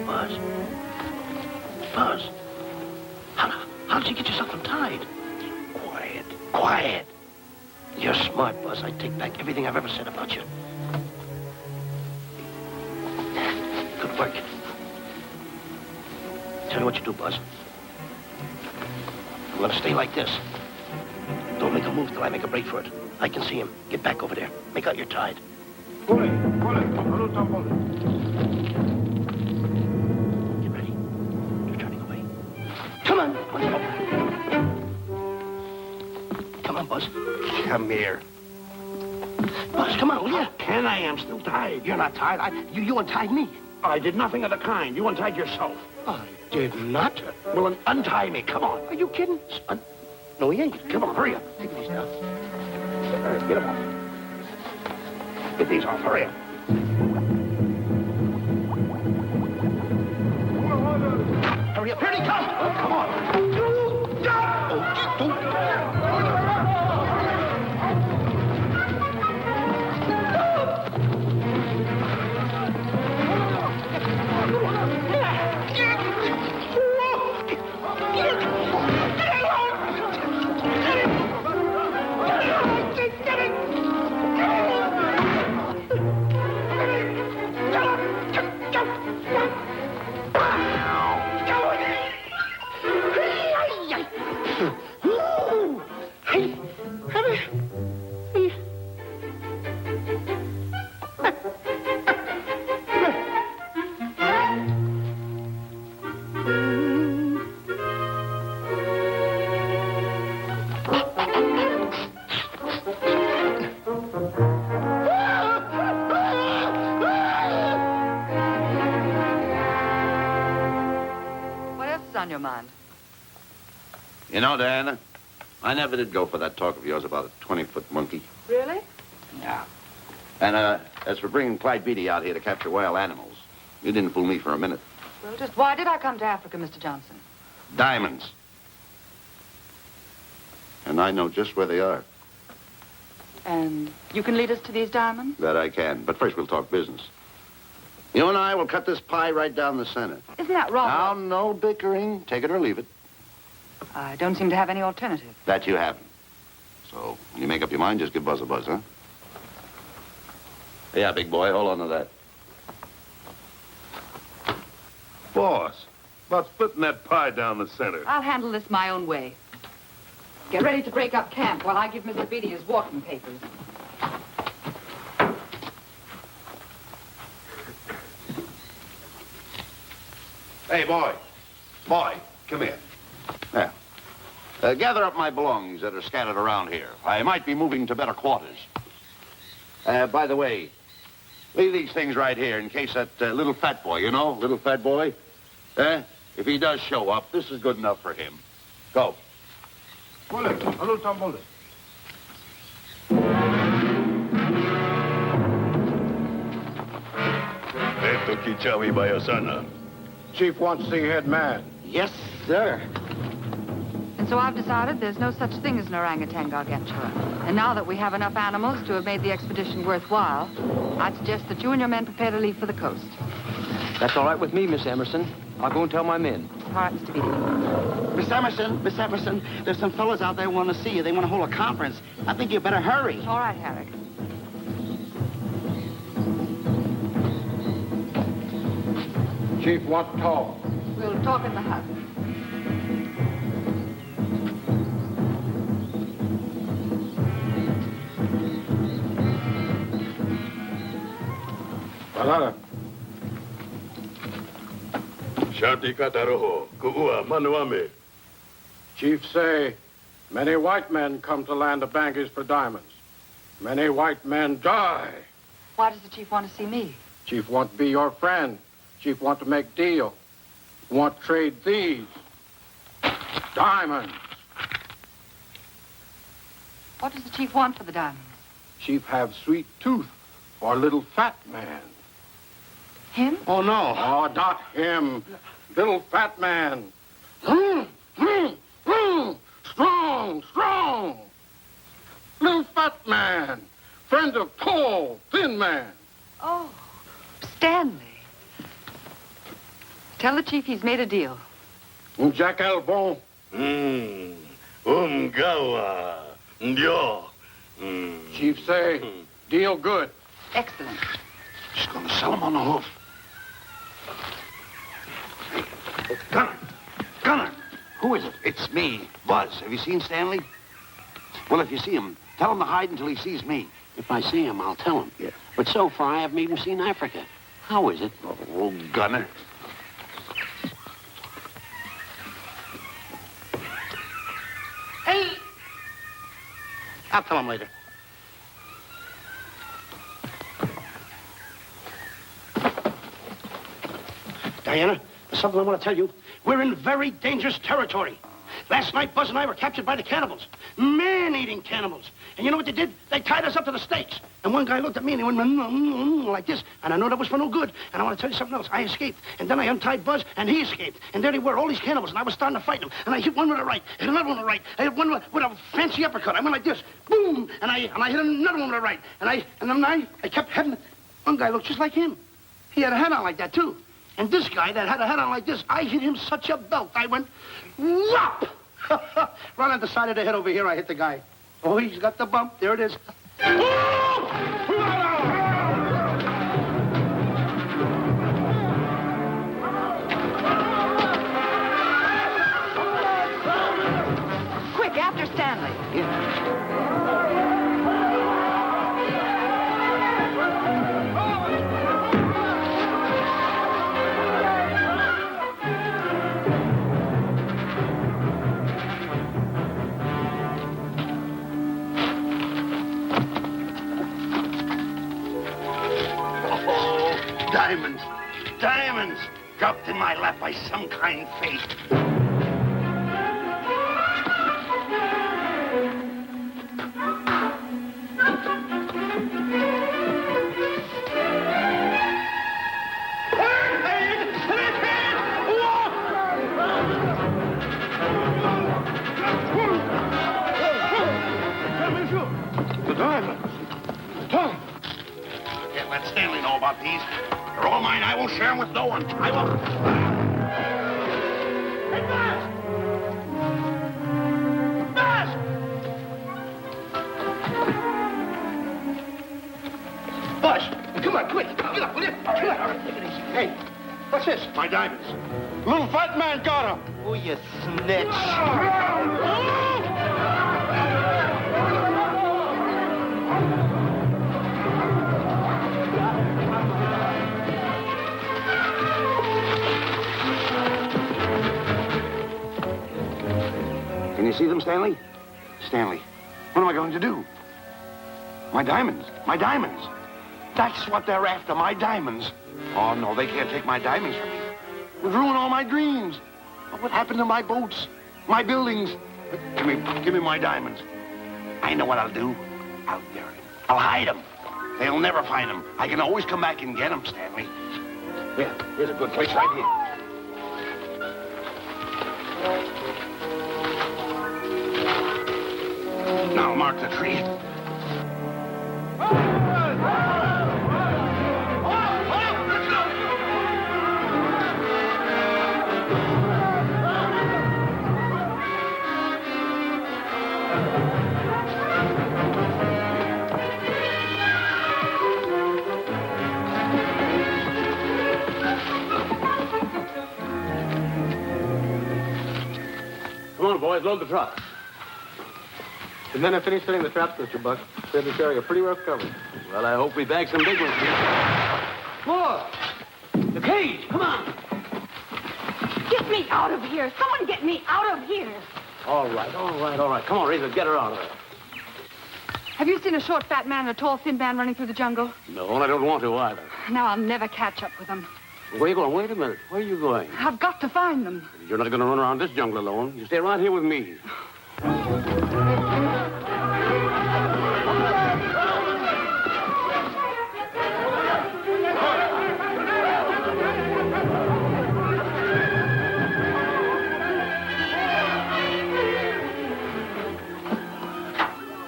Buzz. Buzz. How did you get yourself untied? Quiet. Quiet. You're smart, Buzz. I take back everything I've ever said about you. Good work. Tell you what you do, Buzz. I'm gonna stay like this. Don't make a move till I make a break for it. I can see him. Get back over there. Make out you're tied. Pull it. Pull it. Get ready. You're turning away. Come on. Come on, Buzz. Come here. Buzz, come on, will you? Can I? I'm still tied. You're not tied. You untied me. I did nothing of the kind. You untied yourself. I did not. Well, then untie me. Come on. Are you kidding? No, he ain't. Come on, hurry up. Take it easy now. All right, get them off. Get these off. Hurry up. Hurry up. Here he comes. Oh, come on. On your mind? You know, Diana, I never did go for that talk of yours about a 20-foot monkey. Really? Yeah. And as for bringing Clyde Beatty out here to capture wild animals, you didn't fool me for a minute. Well, just why did I come to Africa, Mr. Johnson? Diamonds. And I know just where they are. And you can lead us to these diamonds? That I can. But first we'll talk business. You and I will cut this pie right down the center. Isn't that wrong? Now, no bickering. Take it or leave it. I don't seem to have any alternative. That you haven't. So, when you make up your mind, just give Buzz a buzz, huh? Yeah, big boy, hold on to that. Boss, about splitting that pie down the center. I'll handle this my own way. Get ready to break up camp while I give Mr. Beatty his walking papers. Hey, boy. Boy, come here. Now, gather up my belongings that are scattered around here. I might be moving to better quarters. By the way, leave these things right here in case that little fat boy, you know, little fat boy, if he does show up, this is good enough for him. Go. Eto Kichawi Bayasana. Chief wants to see head man. Yes, sir. And so I've decided there's no such thing as an orangutan gargantua. And now that we have enough animals to have made the expedition worthwhile, I'd suggest that you and your men prepare to leave for the coast. That's all right with me, Miss Emerson. I'll go and tell my men. All right, Mr. Beatty. Miss Emerson, there's some fellas out there want to see you. They want to hold a conference. I think you better hurry. All right, Herrick. Chief wants to talk. We'll talk in the hut. Balada. Shanti kataroho, ku'ua manuame. Chief say, many white men come to land of Bangis for diamonds. Many white men die. Why does the chief want to see me? Chief want to be your friend. Chief want to make deal. Want to trade these diamonds. What does the chief want for the diamonds? Chief have sweet tooth for little fat man. Him? Oh, no. Oh, not him. Little fat man. Strong, strong. Little fat man. Friend of tall, thin man. Oh, Stanley. Tell the chief he's made a deal. Jack Albon. Umgawa. Ndio. Chief say, deal good. Excellent. She's going to sell him on the hoof. Gunner! Gunner! Who is it? It's me, Buzz. Have you seen Stanley? Well, if you see him, tell him to hide until he sees me. If I see him, I'll tell him. Yeah. But so far, I haven't even seen Africa. How is it? Oh, Gunner. Hey! I'll tell him later. Diana, there's something I want to tell you. We're in very dangerous territory. Last night, Buzz and I were captured by the cannibals. Man-eating cannibals. And you know what they did? They tied us up to the stakes. And one guy looked at me and he went like this. And I know that was for no good. And I want to tell you something else. I escaped. And then I untied Buzz and he escaped. And there they were, all these cannibals. And I was starting to fight them. And I hit one with a right, hit another one with a right. I hit one with a fancy uppercut. I went like this. Boom! And I hit another one with a right. And then I kept hitting. One guy looked just like him. He had a hat on like that, too. And this guy that had a hat on like this, I hit him such a belt. I went, whop! Right on the side of the head over here, I hit the guy. Oh, he's got the bump. There it is. Quick, after Stanley. Diamonds. Diamonds. Dropped in my lap by some kind fate. The diamonds. Tom. Can't let Stanley know about these. They're all mine. I won't share them with no one. I won't. Hey, Buzz! Buzz! Buzz, come on, quick. Get up, will you? Get up. Hey, what's this? My diamonds. Little fat man got him. Oh, you snitch. Can you see them, Stanley? Stanley, what am I going to do? My diamonds. My diamonds. That's what they're after, my diamonds. Oh, no, they can't take my diamonds from me. It would ruin all my dreams. What happened to my boats? My buildings? Give me my diamonds. I know what I'll do. I'll bury them. I'll hide them. They'll never find them. I can always come back and get them, Stanley. Here, here's a good place right here. Now mark the tree. Come on, boys, load the truck. The men have finished setting the traps, Mr. Buck. Said to carry a pretty rough cover. Well, I hope we bag some big ones here. More! The cage, come on! me out of here. Someone get me out of here. All right. Come on, Razor, get her out of there. Have you seen a short, fat man and a tall, thin man running through the jungle? No, and I don't want to either. Now I'll never catch up with them. Where are you going? Wait a minute. Where are you going? I've got to find them. You're not going to run around this jungle alone. You stay right here with me.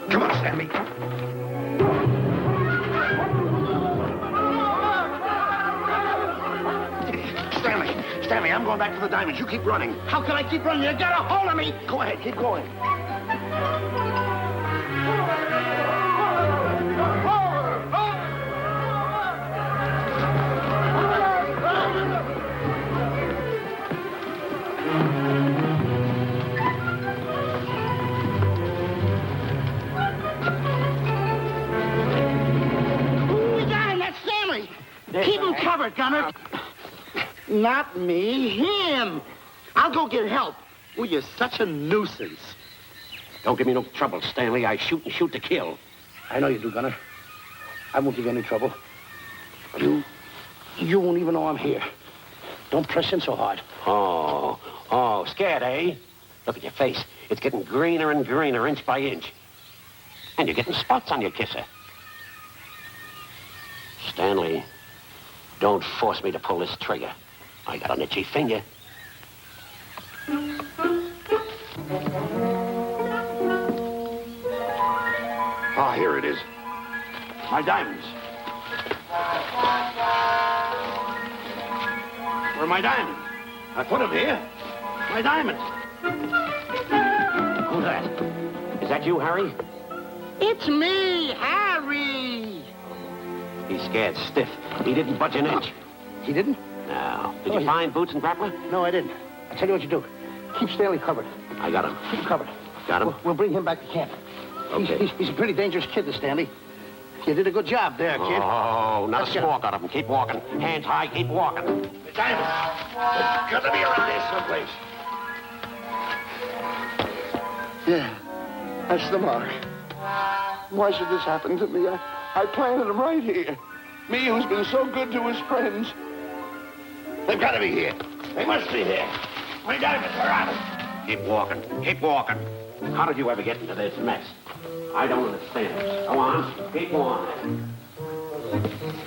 Come on, Stanley. Stanley, I'm going back for the diamonds. You keep running. How can I keep running? You got a hold of me. Go ahead, keep going. Who we got him? That's Stanley. Keep him covered, Gunner. Not me, him. I'll go get help. Oh, you're such a nuisance. Don't give me no trouble, Stanley. I shoot and shoot to kill. I know you do, Gunner. I won't give you any trouble. You won't even know I'm here. Don't press in so hard. Oh, scared, eh? Look at your face. It's getting greener and greener, inch by inch. And you're getting spots on your kisser. Stanley, don't force me to pull this trigger. I got an itchy finger. Ah, here it is. My diamonds. Where are my diamonds? I put them here. My diamonds. Who's that? Is that you, Harry? It's me, Harry. He's scared stiff. He didn't budge an inch. He didn't? No. Did you find Boots and Grappler? No, I didn't. I'll tell you what you do. Keep Stanley covered. I got him. Keep him covered. Got him? We'll bring him back to camp. Okay. He's a pretty dangerous kid, this Stanley. You did a good job there, kid. Oh, not Let's a get squawk out of him. Keep walking. Hands high, keep walking. The diamonds. They've got to be around here someplace. Yeah, that's the mark. Why should this happen to me? I planted them right here. Me who's been so good to his friends. They've got to be here. They must be here. My diamonds are out. Keep walking. Keep walking. How did you ever get into this mess? I don't understand. Go on. Keep going.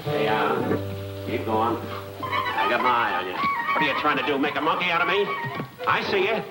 Stay on. Keep going. I got my eye on you. What are you trying to do? Make a monkey out of me? I see you.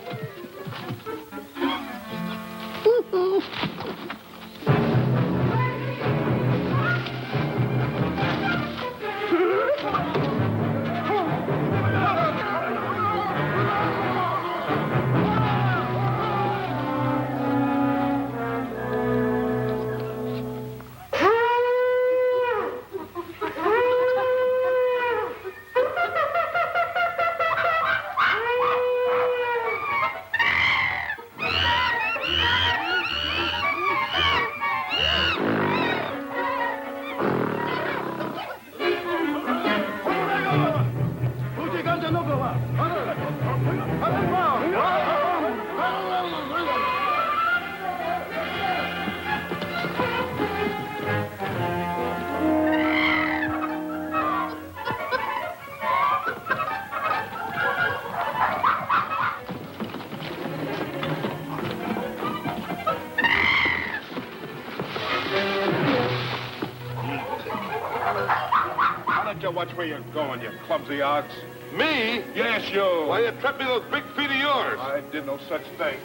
Watch where you're going, you clumsy ox. Me? Yes, you. Why you trip me those big feet of yours? I did no such thing.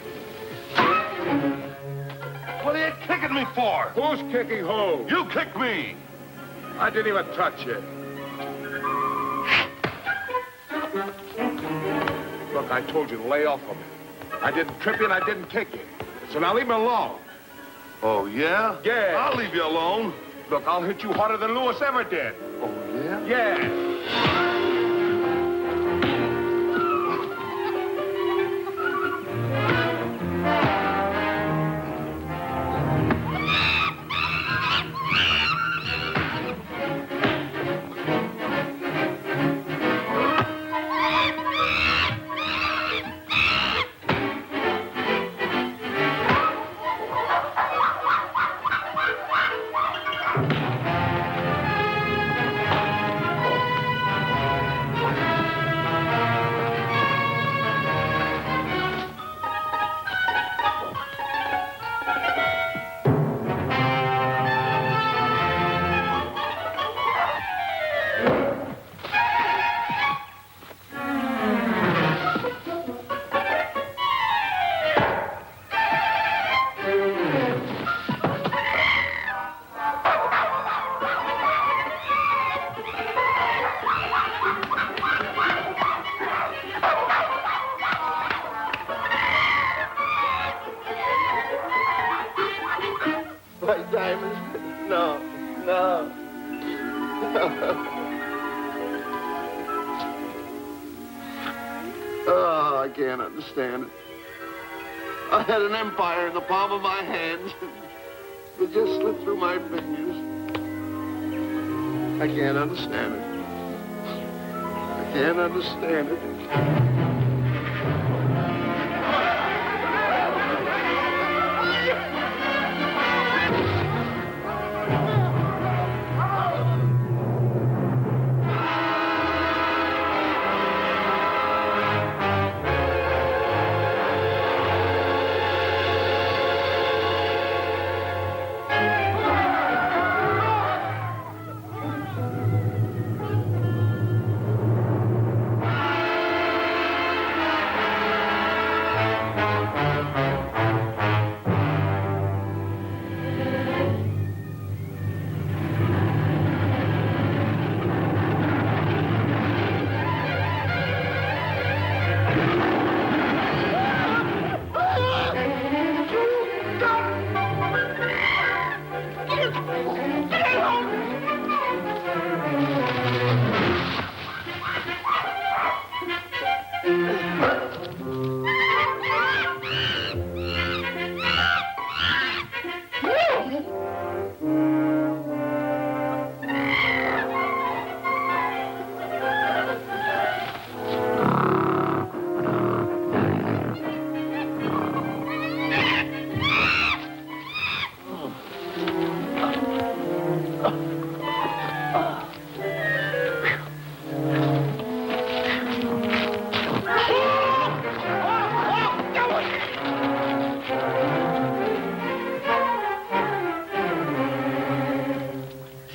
What are you kicking me for? Who's kicking who? You kicked me. I didn't even touch you. Look, I told you to lay off of me. I didn't trip you and I didn't kick you. So now leave me alone. Oh, yeah? Yeah. I'll leave you alone. Look, I'll hit you harder than Lewis ever did. Oh, yeah? Yeah. No, no. Oh, I can't understand it. I had an empire in the palm of my hand. It just slipped through my fingers. I can't understand it. I can't understand it.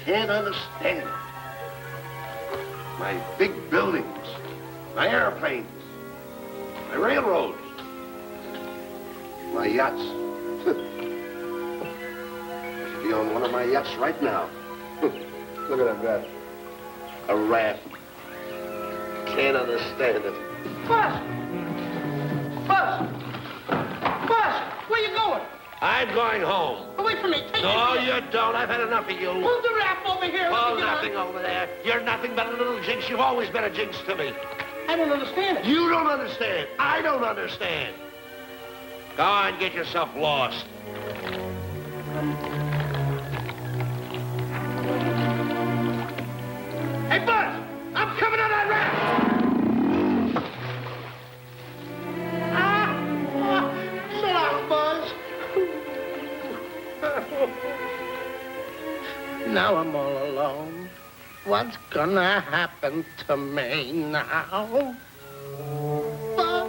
Can't understand it. My big buildings, my airplanes, my railroads, my yachts. I should be on one of my yachts right now. Look at that. A raft. Can't understand it. Buzz! Buzz! Buzz! Where you going? I'm going home. Oh, wait for me. Take No, me. you don't. I've had enough of you. Move the raft over here. Oh, nothing over there. You're nothing but a little jinx. You've always been a jinx to me. I don't understand it. You don't understand. I don't understand. Go on, get yourself lost. Hey, Buzz! I'm coming on that raft! So long, Buzz. Now I'm all alone. What's gonna happen to me now? Buzz?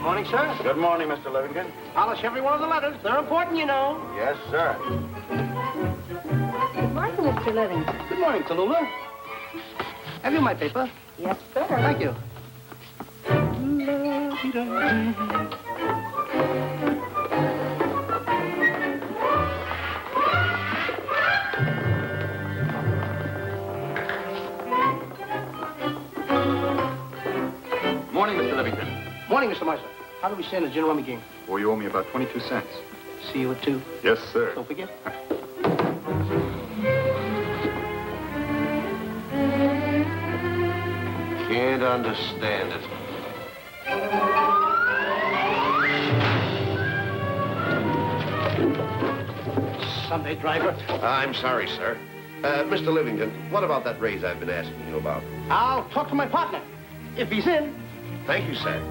Morning, sir. Good morning, Mr. Livingston. Polish every one of the letters. They're important, you know. Yes, sir. Good morning, Mr. Livingston. Good morning, Tallulah. Have you my paper? Yes, sir. Thank you. Morning, Mr. Livingston. Morning, Mr. Marshall. How do we stand the gin rummy game? Oh, you owe me about 22 cents. See you at 2. Yes, sir. Don't forget. Can't understand it. Sunday driver. I'm sorry, sir. Mr. Livingston, what about that raise I've been asking you about? I'll talk to my partner. If he's in. Thank you, sir.